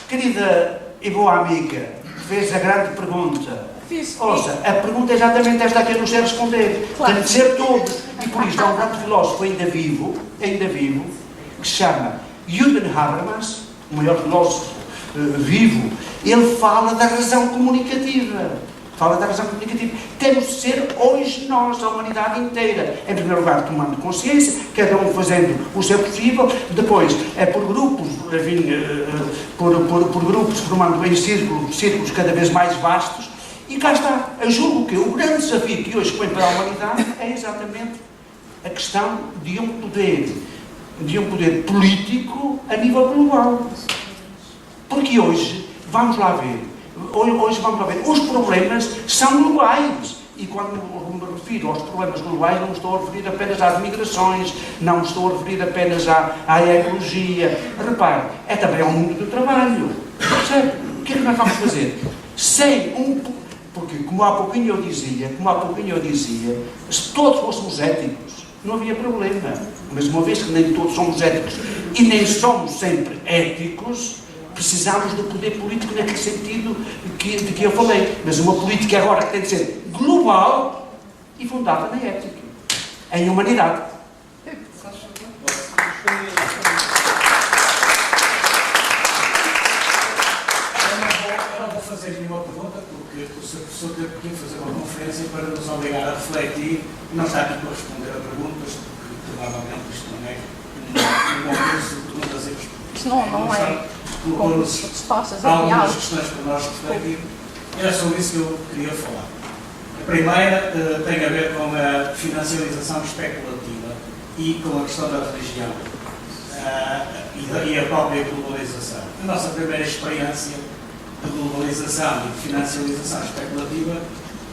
Querida e boa amiga, que fez a grande pergunta. Ouça, a pergunta é exatamente esta que eu não sei responder. Claro. Tem de ser todos. E por isto há um grande filósofo ainda vivo, que se chama Jürgen Habermas, o maior filósofo vivo. Ele fala da razão comunicativa. Temos de ser hoje nós, a humanidade inteira. Em primeiro lugar, tomando consciência, cada um fazendo o seu possível. Depois, por grupos, por grupos formando em círculos cada vez mais vastos. E cá está. Eu julgo que o grande desafio que hoje põe para a humanidade é exatamente a questão de um poder político a nível global. Porque hoje, vamos lá ver, os problemas são globais. E quando me refiro aos problemas globais, não me estou a referir apenas às migrações, não me estou a referir apenas à ecologia. Repare, é também ao mundo do trabalho. Percebe? O que é que nós vamos fazer? Porque, como há pouquinho eu dizia, se todos fôssemos éticos, não havia problema. Mas uma vez que nem todos somos éticos e nem somos sempre éticos, precisamos do poder político naquele sentido de que eu falei. Mas uma política agora que tem de ser global e fundada na ética, em humanidade. Eu não vou fazer nenhuma pergunta, porque o Sr. Professor teve que fazer uma conferência para nos obrigar a refletir e não está aqui para responder a perguntas, porque provavelmente isto não é um concurso de perguntas e respostas. Isto não é concurso de respostas, é algumas diálogo. questões para nós refletir. Era sobre isso que eu queria falar. A primeira tem a ver com a financiarização especulativa e com a questão da religião e a própria globalização. A nossa primeira experiência de globalização e de financiarização especulativa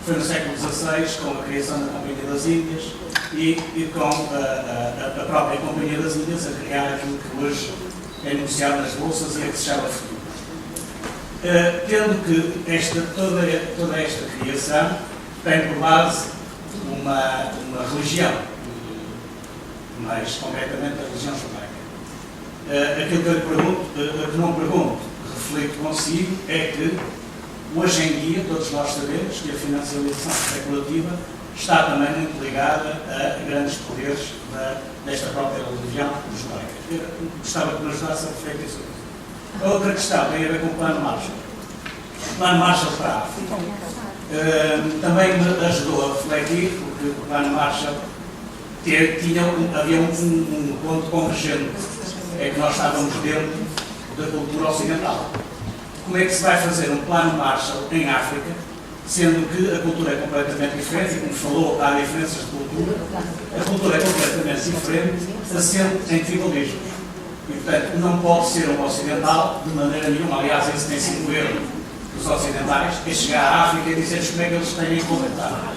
foi no século XVI, com a criação da Companhia das Índias e com a própria Companhia das Índias a criar aquilo que hoje é negociado nas bolsas e a que se chama futuro. Tendo que toda esta criação tem por base uma religião, mais concretamente a religião judaica. Aquilo que eu lhe pergunto, que não pergunto, reflito consigo, é que hoje em dia todos nós sabemos que a financiarização especulativa está também muito ligada a grandes poderes desta própria religião judaica. Eu gostava que me ajudasse a refletir sobre isso. A outra questão tem a ver com o Plano Marshall. O Plano Marshall para a África também me ajudou a refletir, porque o Plano Marshall havia um ponto convergente, é que nós estávamos dentro da cultura ocidental. Como é que se vai fazer um Plano Marshall em África, sendo que a cultura é completamente diferente, e como falou, há diferenças de cultura, a cultura é completamente diferente, assente em tribalismos. E, portanto, não pode ser um ocidental de maneira nenhuma. Aliás, esse tem sido o erro dos ocidentais, é chegar à África e dizer-lhes como é que eles têm que completar.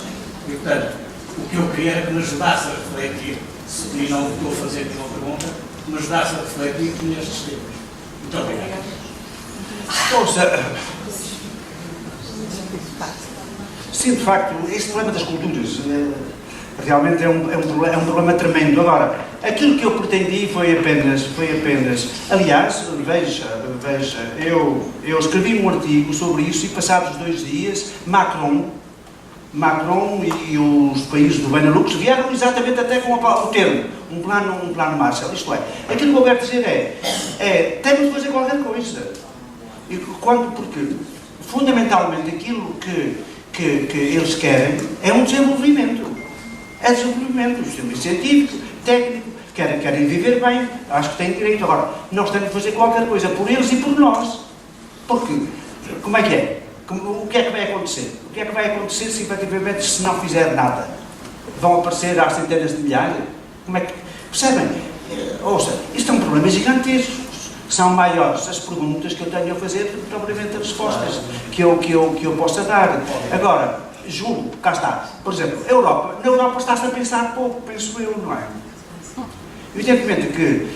E, portanto, o que eu queria era que me ajudasse a refletir, e não estou a fazer nenhuma pergunta, que me ajudasse a refletir nestes temas. Muito obrigado. Sim, de facto, este problema das culturas realmente é um problema tremendo. Agora, aquilo que eu pretendi foi apenas aliás, veja, eu escrevi um artigo sobre isso e passados 2 dias, Macron e os países do Benelux vieram exatamente até com o termo, um plano Marshall. Isto é, aquilo que eu quero dizer temos de fazer qualquer coisa. Porque, fundamentalmente, aquilo que eles querem é um desenvolvimento. É desenvolvimento, um sistema científico, técnico, querem viver bem, acho que têm direito. Agora, nós temos de fazer qualquer coisa por eles e por nós. Porque, como é que é? O que é que vai acontecer? O que é que vai acontecer se, efetivamente, se não fizer nada? Vão aparecer às centenas de milhares? Como é que... Percebem? Ouça, isto é um problema gigantesco. são maiores as perguntas que eu tenho a fazer do que propriamente as respostas que eu possa dar. Agora, julgo, cá está, por exemplo, na Europa está-se a pensar pouco, penso eu, não é? Evidentemente que,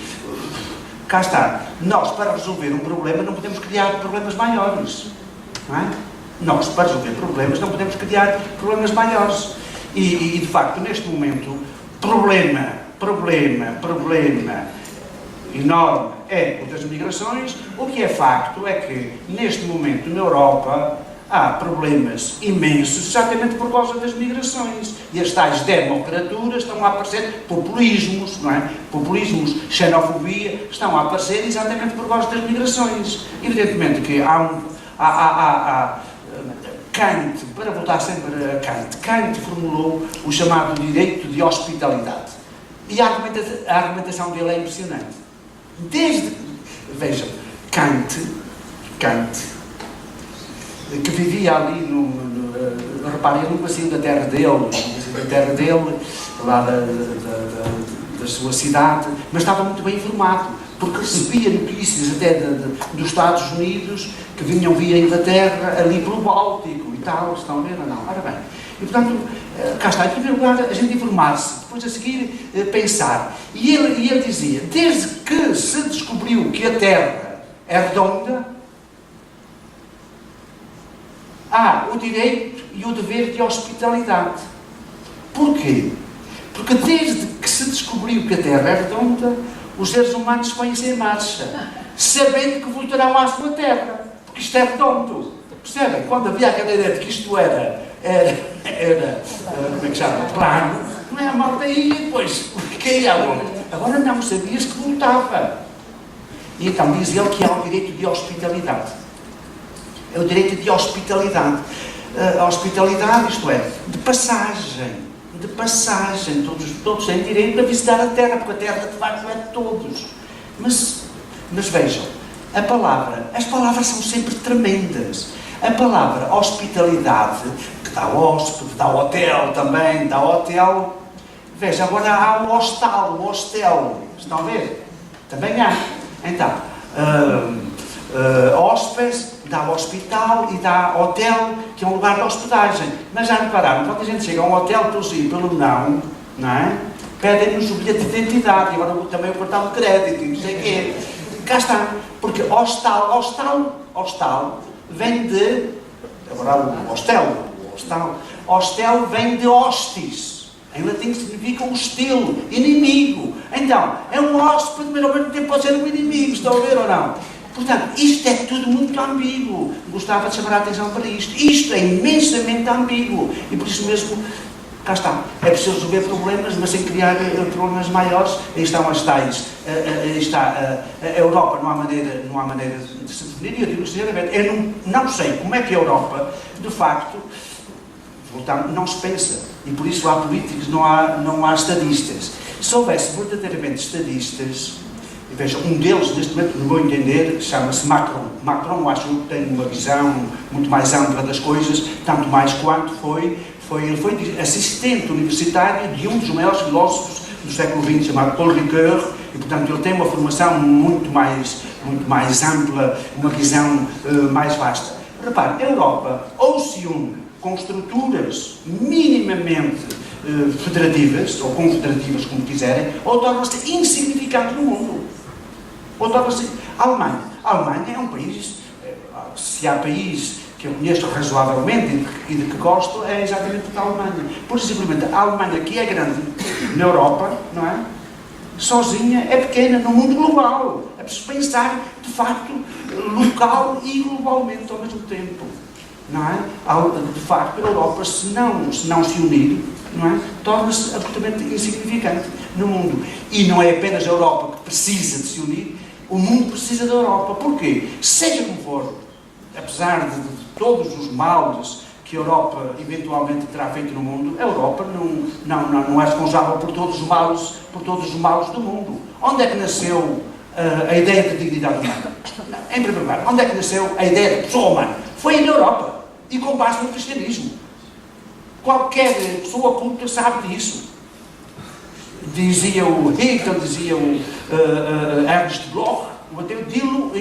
cá está, nós para resolver um problema não podemos criar problemas maiores, não é? Nós para resolver problemas não podemos criar problemas maiores. E de facto, neste momento, problema enorme é o das migrações. O que é facto é que, neste momento, na Europa, há problemas imensos exatamente por causa das migrações. E as tais democraturas estão a aparecer, populismos, não é? Populismos, xenofobia, estão a aparecer exatamente por causa das migrações. Evidentemente que há Kant, para voltar sempre a Kant formulou o chamado direito de hospitalidade. E a argumentação dele é impressionante. Vejam, Kant, que vivia ali reparem, eu nunca saí da terra dele, lá da sua cidade, mas estava muito bem informado, porque recebia notícias até dos Estados Unidos, que vinham via Inglaterra, ali pelo Báltico e tal, estão a ver ou não? Ora bem, e portanto, cá está, em primeiro lugar, a gente informar-se, depois a seguir pensar. E ele dizia, desde que se descobriu que a Terra é redonda, há o direito e o dever de hospitalidade. Porquê? Porque desde que se descobriu que a Terra é redonda, os seres humanos põem-se em marcha, sabendo que voltarão à sua Terra, porque isto é redondo. Percebem? Quando havia aquela ideia de que isto era como é que chama? Plano, não é a malta ia e depois caía a onda. Agora não, sabias que voltava. E então diz ele que há o direito de hospitalidade. É o direito de hospitalidade. A hospitalidade, isto é, de passagem. Todos têm direito a visitar a Terra, porque a Terra de facto é de todos. Mas vejam, as palavras são sempre tremendas. A palavra hospitalidade, que dá hóspede, dá hotel também, veja, agora há o hostel, estão a ver? Também há. Então, hóspedes, dá hospital e dá hotel, que é um lugar de hospedagem. Mas já repararam, quando a gente chega a um hotel pelo não é? Pedem-nos o bilhete de identidade, e agora também o cartão de crédito, e não sei o quê. Cá está, porque hostal vem de, agora o hostel vem de hostis, em latim significa hostil, inimigo. Então, é um hóspede, mas ao mesmo tempo pode ser um inimigo, estão a ver ou não? Portanto, isto é tudo muito ambíguo. Gostava de chamar a atenção para isto. Isto é imensamente ambíguo. E por isso mesmo, cá está. É preciso resolver problemas, mas sem criar problemas maiores. Aí estão as tais. A Europa não há maneira de se definir. E eu digo sinceramente, eu não sei como é que a Europa, de facto, não se pensa. E por isso há políticos, não há estadistas. Se houvesse verdadeiramente estadistas, veja, um deles, neste momento, no meu entender, chama-se Macron. Macron, acho que tem uma visão muito mais ampla das coisas, tanto mais quanto ele foi assistente universitário de um dos maiores filósofos do século XX, chamado Paul Ricoeur, e, portanto, ele tem uma formação muito mais ampla, uma visão mais vasta. Repare, a Europa ou se une com estruturas minimamente federativas, ou confederativas, como quiserem, ou torna-se insignificante no mundo. Ou torna-se... A Alemanha é um país, se há país que eu conheço razoavelmente e de que gosto, é exatamente a Alemanha. Por simplesmente, a Alemanha, que é grande na Europa, não é? Sozinha é pequena no mundo global. É preciso pensar, de facto, local e globalmente ao mesmo tempo. Não é? De facto, a Europa, se não se unir, não é? Torna-se absolutamente insignificante no mundo. E não é apenas a Europa que precisa de se unir, o mundo precisa da Europa. Porquê? Seja como for, apesar de todos os males que a Europa eventualmente terá feito no mundo, a Europa não é responsável por todos os males do mundo. Onde é que nasceu a ideia de dignidade humana? Em primeiro lugar, onde é que nasceu a ideia de pessoa humana? Foi na Europa, e com base no cristianismo. Qualquer pessoa culta sabe disso. Dizia o Hegel, dizia o Ernst Bloch, Dilo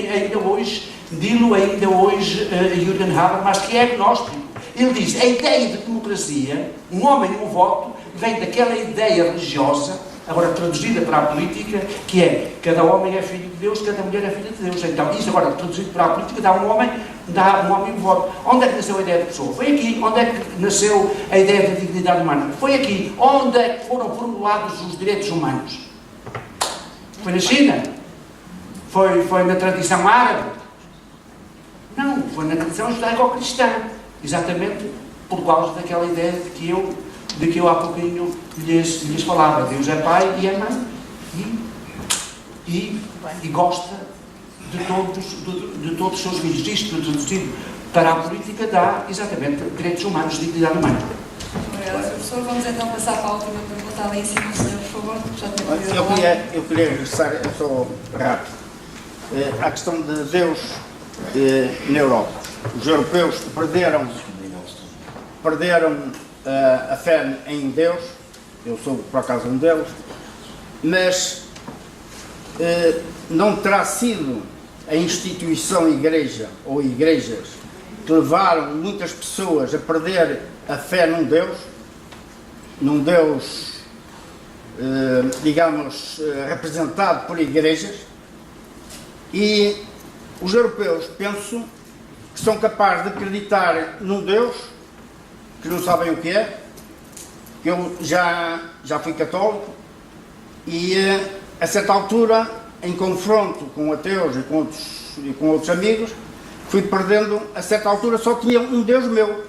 ainda hoje Jürgen Habermas, que é agnóstico. Ele diz, a ideia de democracia, um homem e um voto, vem daquela ideia religiosa, agora traduzida para a política, que é, cada homem é filho de Deus, cada mulher é filha de Deus. Então, isso agora traduzido para a política, dá um homem e um voto. Onde é que nasceu a ideia de pessoa? Foi aqui. Onde é que nasceu a ideia da dignidade humana? Foi aqui. Onde é que foram formulados os direitos humanos? Foi na China? Foi na tradição árabe? Não, foi na tradição judaico-cristã. Exatamente por causa daquela ideia de que eu há pouquinho lhes falava. Deus é pai e é mãe. E gosta de todos os seus filhos. Isto, traduzido para a política, dá exatamente direitos humanos, dignidade humana. Obrigada, Sr. Professor. Vamos então passar para a última pergunta ali em cima, senhor, por favor. Já tem eu queria regressar, só rápido, à questão de Deus na Europa. Os europeus perderam a fé em Deus. Eu sou, por acaso, um deles. Mas não terá sido a instituição igreja ou igrejas que levaram muitas pessoas a perder a fé num Deus, digamos, representado por igrejas, e os europeus, penso, que são capazes de acreditar num Deus que não sabem o que é. Eu já fui católico e, a certa altura, em confronto com ateus e com outros amigos, fui perdendo, a certa altura só tinha um Deus meu.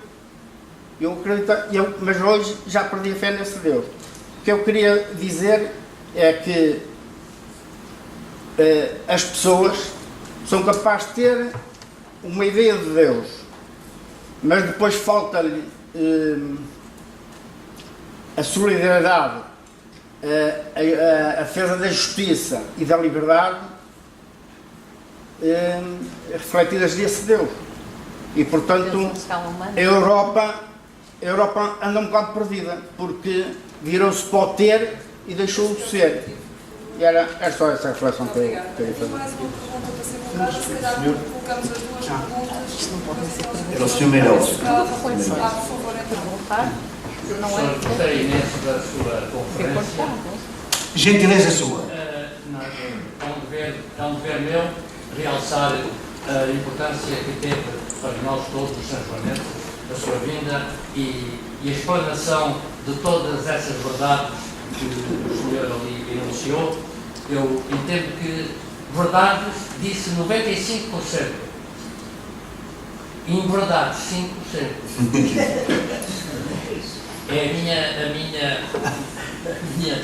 Eu acredito, mas hoje já perdi a fé nesse Deus. O que eu queria dizer é que as pessoas são capazes de ter uma ideia de Deus, mas depois falta-lhe a solidariedade, a defesa da justiça e da liberdade refletidas desse Deus. E, portanto, a Europa anda um bocado perdida, porque virou-se para o ter e deixou de ser. E era só essa reflexão que eu queria fazer. Mais uma pergunta para ser colocada, se calhar colocamos as duas perguntas. Era o Sr. Meirelles. Por favor, então. Gostei imenso da sua conferência. Gentileza sua. É um dever meu realçar a importância que teve para nós todos os transformadores, a sua vinda e a explanação de todas essas verdades que o senhor ali enunciou. Eu entendo que verdades disse 95%. Inverdades 5%. É a minha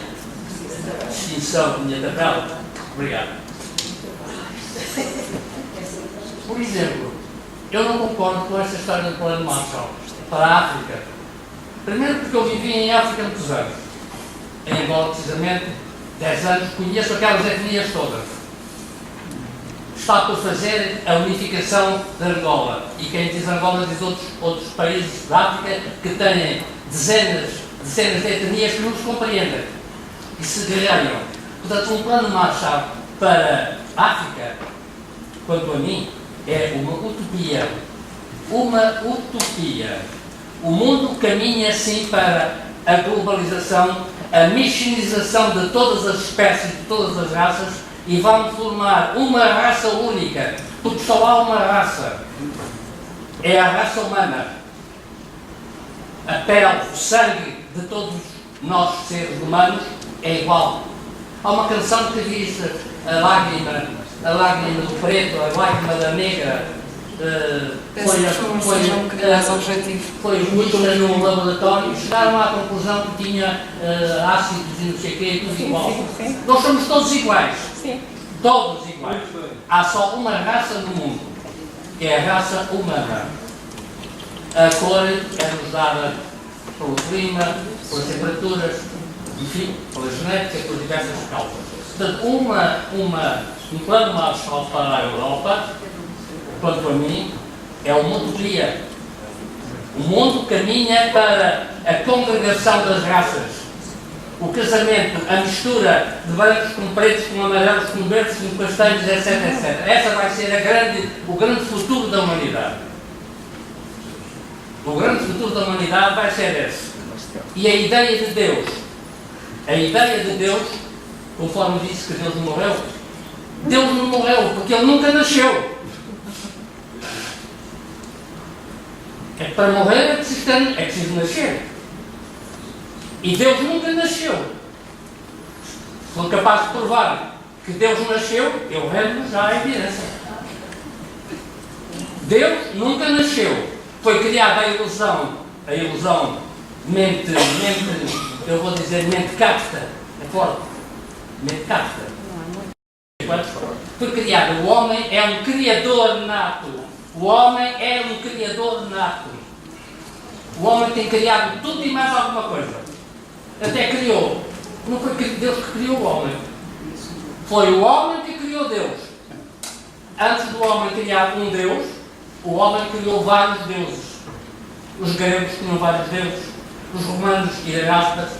distinção, a minha tabela. Obrigado. Por exemplo, eu não concordo com esta história do plano Marshall para a África. Primeiro porque eu vivi em África muitos anos. Em Angola, precisamente, 10 anos, conheço aquelas etnias todas. Está por fazer a unificação de Angola. E quem diz Angola diz outros países da África que têm dezenas de etnias que não se compreendem e se guerreiam. Portanto, um plano Marshall para a África, quanto a mim, é uma utopia. Uma utopia. O mundo caminha assim para a globalização, a mixinização de todas as espécies, de todas as raças, e vamos formar uma raça única, porque só há uma raça. É a raça humana. A pele, o sangue de todos nós, seres humanos, é igual. Há uma canção que diz a lágrima do preto, a lágrima da negra, foi vista num laboratório e chegaram à conclusão que tinha ácidos e não sei o quê, tudo igual. Nós somos todos iguais. Todos iguais. Há só uma raça no mundo, que é a raça humana. A cor é-nos dada pelo clima, pelas temperaturas, enfim, pela genética, por diversas causas. Portanto, um plano Marshall para a Europa, quanto a mim, é uma utopia. O mundo caminha para a congregação das raças. o casamento, a mistura de brancos com pretos, com amarelos, com verdes, com castanhos, etc, etc. Essa vai ser o grande futuro da humanidade. O grande futuro da humanidade vai ser esse. E a ideia de Deus, conforme disse que Deus não morreu porque Ele nunca nasceu. É que para morrer é preciso nascer. E Deus nunca nasceu. Se for capaz de provar que Deus nasceu, eu rendo já a evidência. Deus nunca nasceu. Foi criada a ilusão mente capta, é forte, mente capta. Foi criado, o homem é um criador nato. O homem tem criado tudo e mais alguma coisa. Até criou. Não foi Deus que criou o homem. Foi o homem que criou Deus. Antes do homem criar um Deus, o homem criou vários deuses. Os gregos tinham vários deuses. Os romanos, Irastas.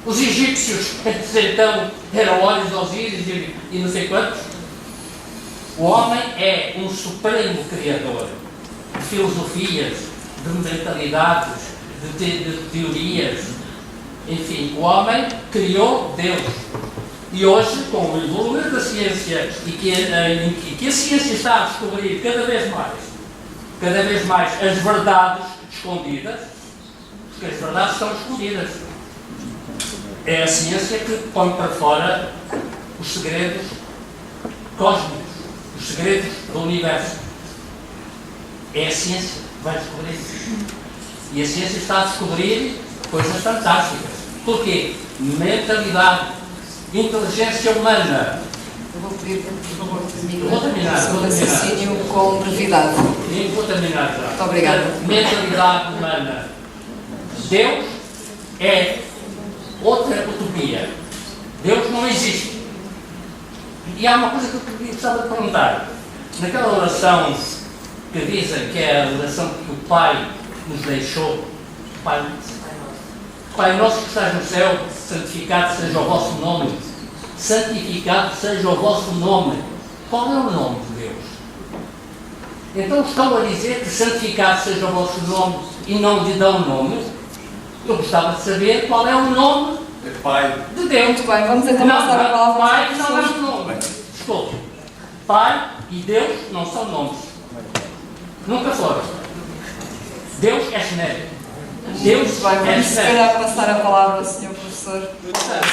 Os egípcios, então, eram Horus, Osíris e não sei quantos. O homem é um supremo criador de filosofias, de mentalidades, de teorias. Enfim, o homem criou Deus. E hoje, com o evoluir da ciência e que a ciência está a descobrir cada vez mais as verdades escondidas, porque as verdades estão escondidas. É a ciência que põe para fora os segredos cósmicos, os segredos do universo. É a ciência que vai descobrir isso. E a ciência está a descobrir coisas fantásticas. Porquê? Mentalidade, inteligência humana. Eu vou pedir, por favor, Vou terminar. o raciocínio com brevidade. Vou terminar já. Muito obrigada. Mentalidade humana. Deus é outra utopia. Deus não existe. E há uma coisa que eu gostava de perguntar. Naquela oração que dizem que é a oração que o Pai nos deixou, Pai nosso que estás no céu, santificado seja o vosso nome. Santificado seja o vosso nome. Qual é o nome de Deus? Então estão a dizer que santificado seja o vosso nome e não lhe dão nome? Eu gostava de saber qual é o nome Pai. de Deus. Muito bem, vamos então passar a palavra. Pai não é um nome. Desculpe. Pai e Deus não são nomes. Nunca foram. Deus é genérico. Deus Muito bem, é vamos se genérico. calhar passar a palavra ao Sr. Professor.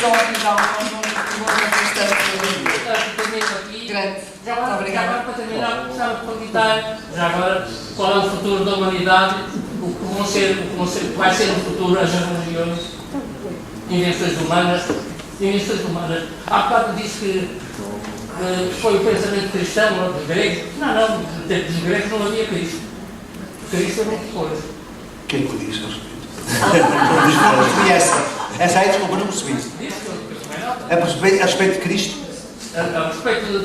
Só avisar um conjunto Portanto, termino aqui. grande. Já Muito agora, obrigada. para terminar, gostava de perguntar, já agora, qual é o futuro da humanidade, o que vai ser no futuro as religiões, invenções humanas. Há bocado disse que foi o pensamento cristão, não dos gregos. Não, no tempo dos gregos não havia Cristo. Cristo é muito depois. Quem que disse a respeito? Não percebi essa. Essa aí, desculpa, não percebi. Disse que eu também não. A respeito de Cristo? A respeito do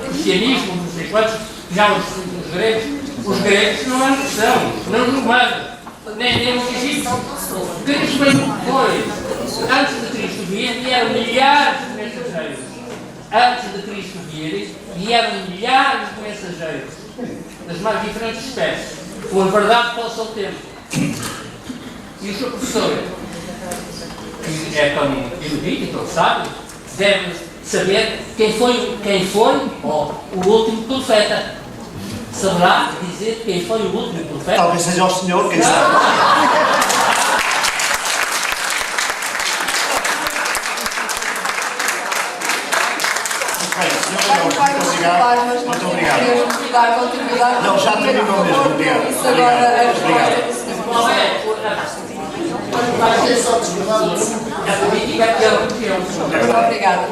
cristianismo, não sei quantos, já os gregos não eram cristãos, não os romanos, nem os egípcios. Cristo foi, antes de Cristo vir, vieram milhares de mensageiros. Antes de Cristo vir, vieram milhares de mensageiros, das mais diferentes espécies, com a verdade para o seu tempo. E o seu professor, que é tão erudito e tão sábio, deve saber quem foi o último profeta. Saberá dizer quem foi o último profeta? Talvez seja o Senhor, quem sabe? Muito obrigado. Dar continuidade. Não, já terminou mesmo. Obrigado. Isso agora é a resposta do Sr. Qual é? A política que é o que é o Senhor. Muito obrigada.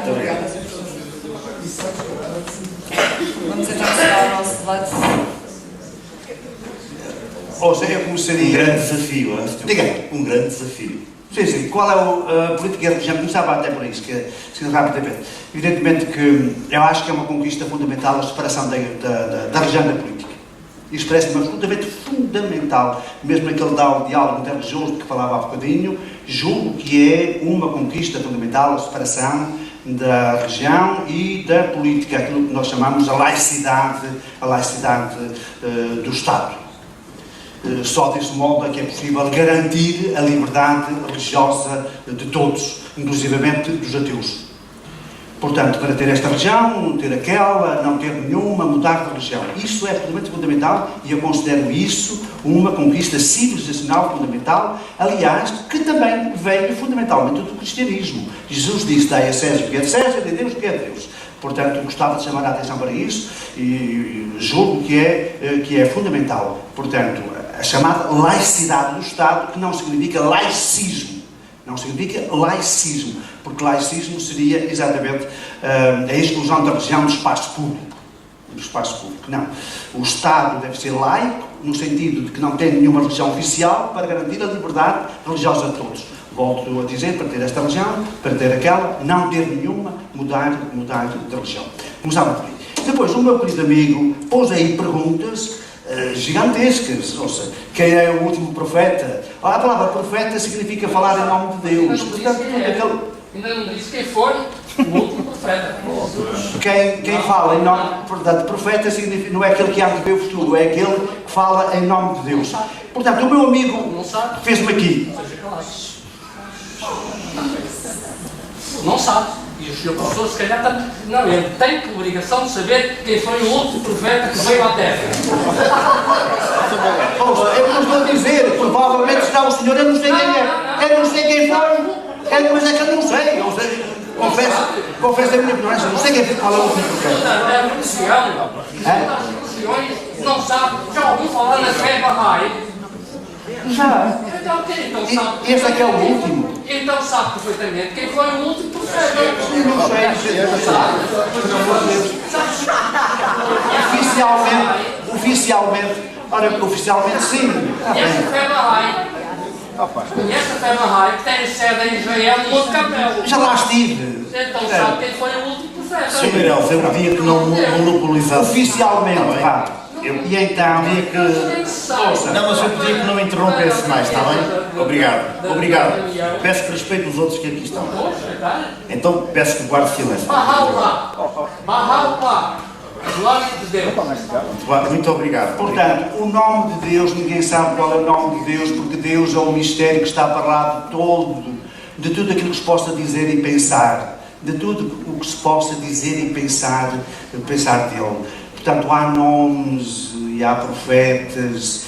Vamos então encerrar o nosso debate. Ou seja, eu Um começaria... grande desafio, hein? Diga. Um grande desafio. Sim. Qual é a política e a religião? Começava até por isso, que rapidamente. Evidentemente que eu acho que é uma conquista fundamental a separação da religião da política. Isto parece-me absolutamente fundamental, mesmo naquele diálogo interreligioso de que falava há bocadinho, julgo que é uma conquista fundamental a separação da religião e da política, aquilo que nós chamamos a laicidade do Estado. Só desse modo é que é possível garantir a liberdade religiosa de todos, inclusivamente dos ateus. Portanto, para ter esta religião, ter aquela, não ter nenhuma, mudar de religião. Isso é absolutamente fundamental e eu considero isso uma conquista civilizacional fundamental, aliás, que também veio fundamentalmente do cristianismo. Jesus disse: dai a César o que é de César e a Deus o que é de Deus. Portanto, gostava de chamar a atenção para isso e julgo que é fundamental. Portanto, a chamada laicidade do Estado, que não significa laicismo. Não significa laicismo, porque laicismo seria exatamente a exclusão da religião do espaço público. Do espaço público, não. O Estado deve ser laico, no sentido de que não tem nenhuma religião oficial, para garantir a liberdade religiosa de todos. Volto a dizer, para ter esta religião, para ter aquela, não ter nenhuma, mudar de religião. Começava por aí. Depois, o meu querido amigo pôs aí perguntas gigantescas, ou seja, quem é o último profeta? A palavra profeta significa falar em nome de Deus. Ainda não disse quem foi o último profeta. Quem fala em nome, portanto, profeta significa, não é aquele que anda de ver o futuro, é aquele que fala em nome de Deus. Portanto, o meu amigo fez-me aqui. Não sabe. E o senhor professor, se calhar, também. Não, ele tem a obrigação de saber quem foi o último profeta que veio à Terra. Eu não estou a dizer, provavelmente está o senhor, eu não sei quem é. Eu não sei quem foi, mas é que eu não sei. Confesso a minha ignorância, não sei quem foi, qual é o último profeta. É a religião. As religiões não sabem. Já ouviu falar na fé Bahá'í? Já. Então quem então sabe? Esse é que é o último. Então sabe perfeitamente quem foi o último profeta. Não sei. Oficialmente sim. E esta fé Bahá'í? E esta fé Bahá'í que tem sede em Israel, no Monte Carmelo. Já lá estive. Então sabe quem foi o último profeta. Sr. Meirelles, eu pedia que não monopolizasse. Oficialmente, vá. E então... Não, mas eu pedia que não interrompesse mais, está bem? Obrigado. Peço que respeite os outros que aqui estão. Então peço que guarde silêncio. Mahaupa. Glória de Deus. Muito obrigado. Portanto, o nome de Deus, ninguém sabe qual é o nome de Deus, porque Deus é um mistério que está para lá de tudo aquilo que se possa dizer e pensar. De tudo o que se possa dizer e pensar dele. Portanto, há nomes e há profetas.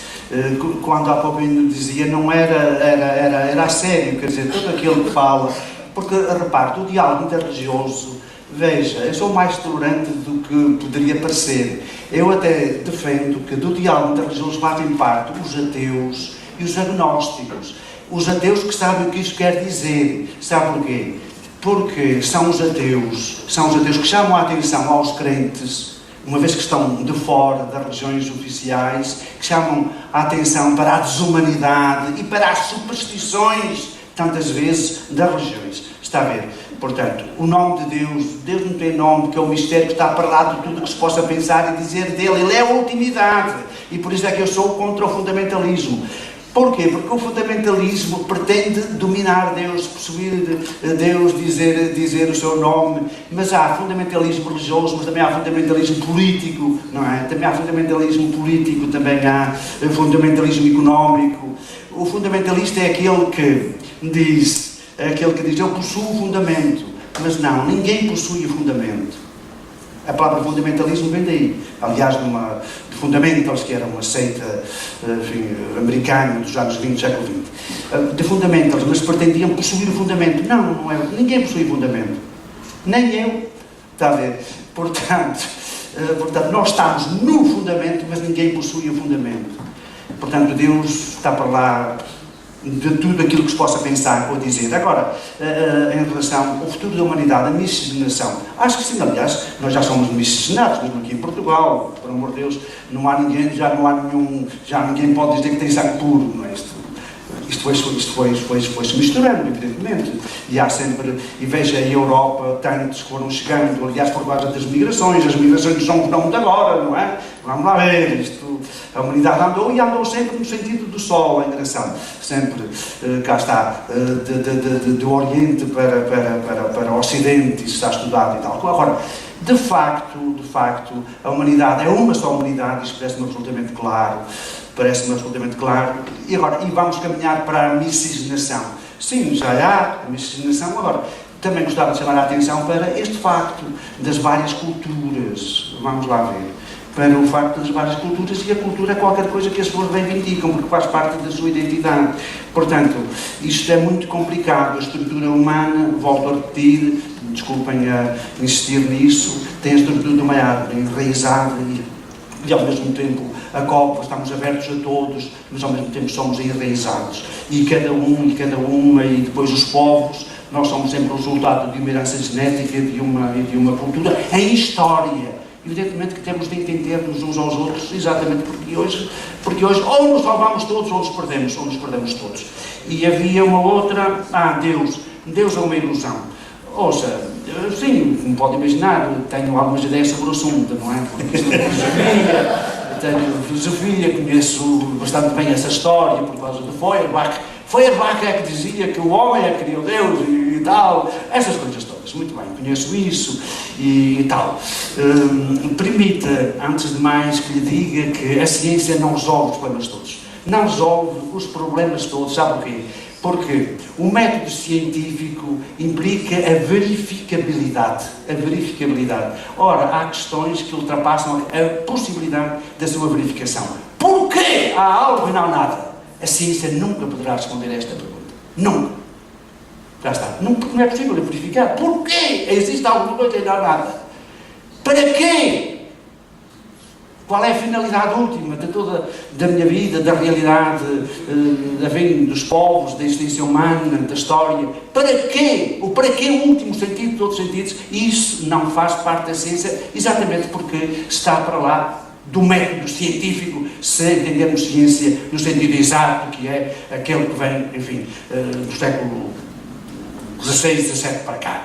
Quando há pouco eu dizia, não era a sério, quer dizer, tudo aquilo que fala. Porque, repare, o diálogo interreligioso, veja, eu sou mais tolerante do que poderia parecer. Eu até defendo que do diálogo interreligioso fazem parte os ateus e os agnósticos. Os ateus que sabem o que isto quer dizer. Sabe porquê? Porque são os ateus que chamam a atenção aos crentes, uma vez que estão de fora das religiões oficiais, que chamam a atenção para a desumanidade e para as superstições, tantas vezes, das religiões. Está a ver? Portanto, o nome de Deus não tem nome, que é um mistério que está para lá de tudo que se possa pensar e dizer dele. Ele é a ultimidade. E por isso é que eu sou contra o fundamentalismo. Porquê? Porque o fundamentalismo pretende dominar Deus, possuir Deus, dizer o seu nome, mas há fundamentalismo religioso, mas também há fundamentalismo político, não é? Também há fundamentalismo político, também há fundamentalismo económico. O fundamentalista é aquele que diz, eu possuo o fundamento, mas não, ninguém possui o fundamento. A palavra fundamentalismo vem daí. Aliás, de Fundamentals, que era uma seita americana dos anos 20 do século XX. De Fundamentals, mas pretendiam possuir o fundamento. Não é. Ninguém possui o fundamento. Nem eu. Está a ver? Portanto, nós estamos no fundamento, mas ninguém possui o fundamento. Portanto, Deus está para lá de tudo aquilo que se possa pensar ou dizer. Agora, em relação ao futuro da humanidade, a miscigenação, acho que sim, aliás, nós já somos miscigenados, mesmo aqui em Portugal, por amor de Deus, já ninguém pode dizer que tem sangue puro, não é isto? Isto foi-se misturando, evidentemente, e há sempre, e veja a Europa, tantos que foram chegando, aliás, por causa das migrações, as migrações não são de agora, não é? Vamos lá ver, isto A humanidade andou e andou sempre no sentido do Sol, é engraçado. Sempre, cá está, do Oriente para o Ocidente, isso está estudado e tal. Agora, de facto, a humanidade é uma só humanidade, isto parece-me absolutamente claro. E agora, vamos caminhar para a miscigenação. Sim, já há a miscigenação. Agora, também gostava de chamar a atenção para este facto das várias culturas. Vamos lá ver. Para o facto das várias culturas, e a cultura é qualquer coisa que as pessoas reivindicam, porque faz parte da sua identidade. Portanto, isto é muito complicado. A estrutura humana, volto a repetir, desculpem a insistir nisso, tem a estrutura de uma árvore enraizada e ao mesmo tempo a copa, estamos abertos a todos, mas ao mesmo tempo somos enraizados. E cada um e cada uma, e depois os povos, nós somos sempre o resultado de uma herança genética e de uma cultura em história. Evidentemente que temos de entender-nos uns aos outros, exatamente porque hoje ou nos salvamos todos ou nos perdemos todos. E havia uma outra, Deus é uma ilusão. Ouça, sim, como pode imaginar, tenho algumas ideias sobre o assunto, não é? Tenho filosofia, conheço bastante bem essa história por causa de Feuerbach. Feuerbach é que dizia que o homem é que criou Deus e tal, essas coisas todas, muito bem, conheço isso e tal. Permita, antes de mais, que lhe diga que a ciência não resolve os problemas todos. Não resolve os problemas todos, sabe o quê? Porque o método científico implica a verificabilidade. Ora, há questões que ultrapassam a possibilidade da sua verificação. Porquê há algo e não nada? A ciência nunca poderá responder a esta pergunta. Nunca. Já está. Não é possível verificar. Porquê existe alguma coisa e não há nada? Para quê? Qual é a finalidade última de toda da minha vida, da realidade, dos povos, da existência humana, da história? Para quê? O para quê o último sentido de todos os sentidos? Isso não faz parte da ciência, exatamente porque está para lá do método científico, se entendermos ciência no sentido exato, que é aquele que vem, enfim, do século XVI, XVII para cá.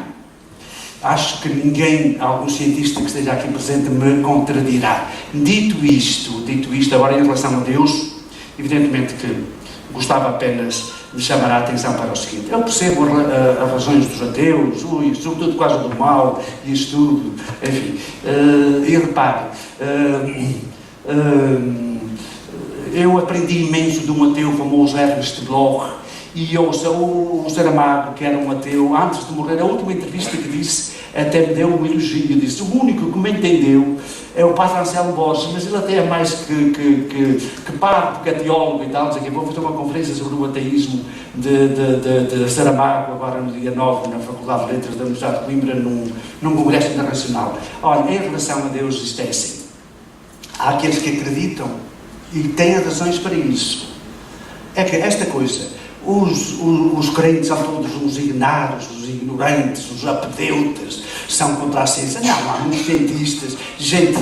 Acho que algum cientista que esteja aqui presente me contradirá. Dito isto, agora em relação a Deus, evidentemente que gostava apenas de chamar a atenção para o seguinte. Eu percebo as razões dos ateus, sobretudo por causa do mal e isso tudo, enfim. E repare, eu aprendi imenso de um ateu famoso, Ernst Bloch, e ouça, o Saramago, que era um ateu, antes de morrer, a última entrevista que disse, até me deu um elogio, disse, o único que me entendeu é o Padre Anselmo Borges, mas ele até é mais que padre, porque é teólogo e tal, diz aqui, vou fazer uma conferência sobre o ateísmo de Saramago, agora no dia 9, na Faculdade de Letras da Universidade de Coimbra, num congresso internacional. Olha, em relação a Deus, isto é assim. Há aqueles que acreditam e têm razões para isso. É que esta coisa, os crentes são todos os ignaros, os ignorantes, os apedeutas, são contra a ciência. Não, há muitos cientistas, gente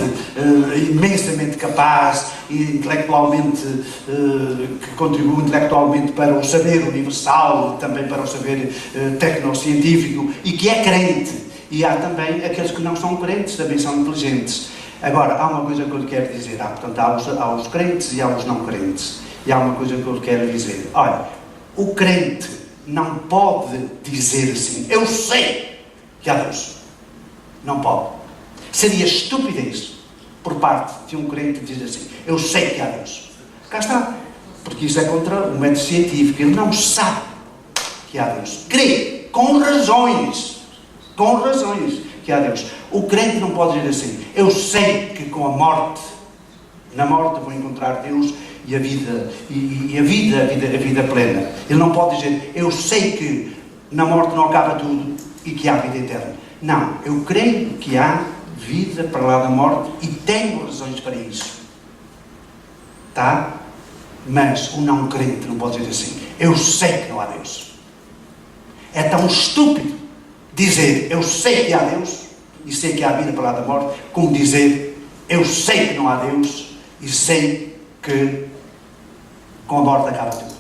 imensamente capaz e intelectualmente, que contribui intelectualmente para o saber universal, também para o saber tecnocientífico, e que é crente. E há também aqueles que não são crentes, também são inteligentes. Agora, há uma coisa que eu lhe quero dizer. Portanto, há os crentes e há os não crentes. E há uma coisa que eu lhe quero dizer. Olha, o crente não pode dizer assim, eu sei que há Deus. Não pode. Seria estupidez por parte de um crente dizer assim, eu sei que há Deus. Cá está. Porque isso é contra o método científico. Ele não sabe que há Deus. Crê, com razões que há Deus. O crente não pode dizer assim, eu sei que com a morte, na morte vou encontrar Deus e a vida plena. Ele não pode dizer, eu sei que na morte não acaba tudo e que há vida eterna. Não, eu creio que há vida para lá da morte e tenho razões para isso. Tá? Mas o não crente não pode dizer assim, eu sei que não há Deus. É tão estúpido dizer, eu sei que há Deus e sei que há vida para lá da morte, como dizer, eu sei que não há Deus e sei que com a morte acaba tudo.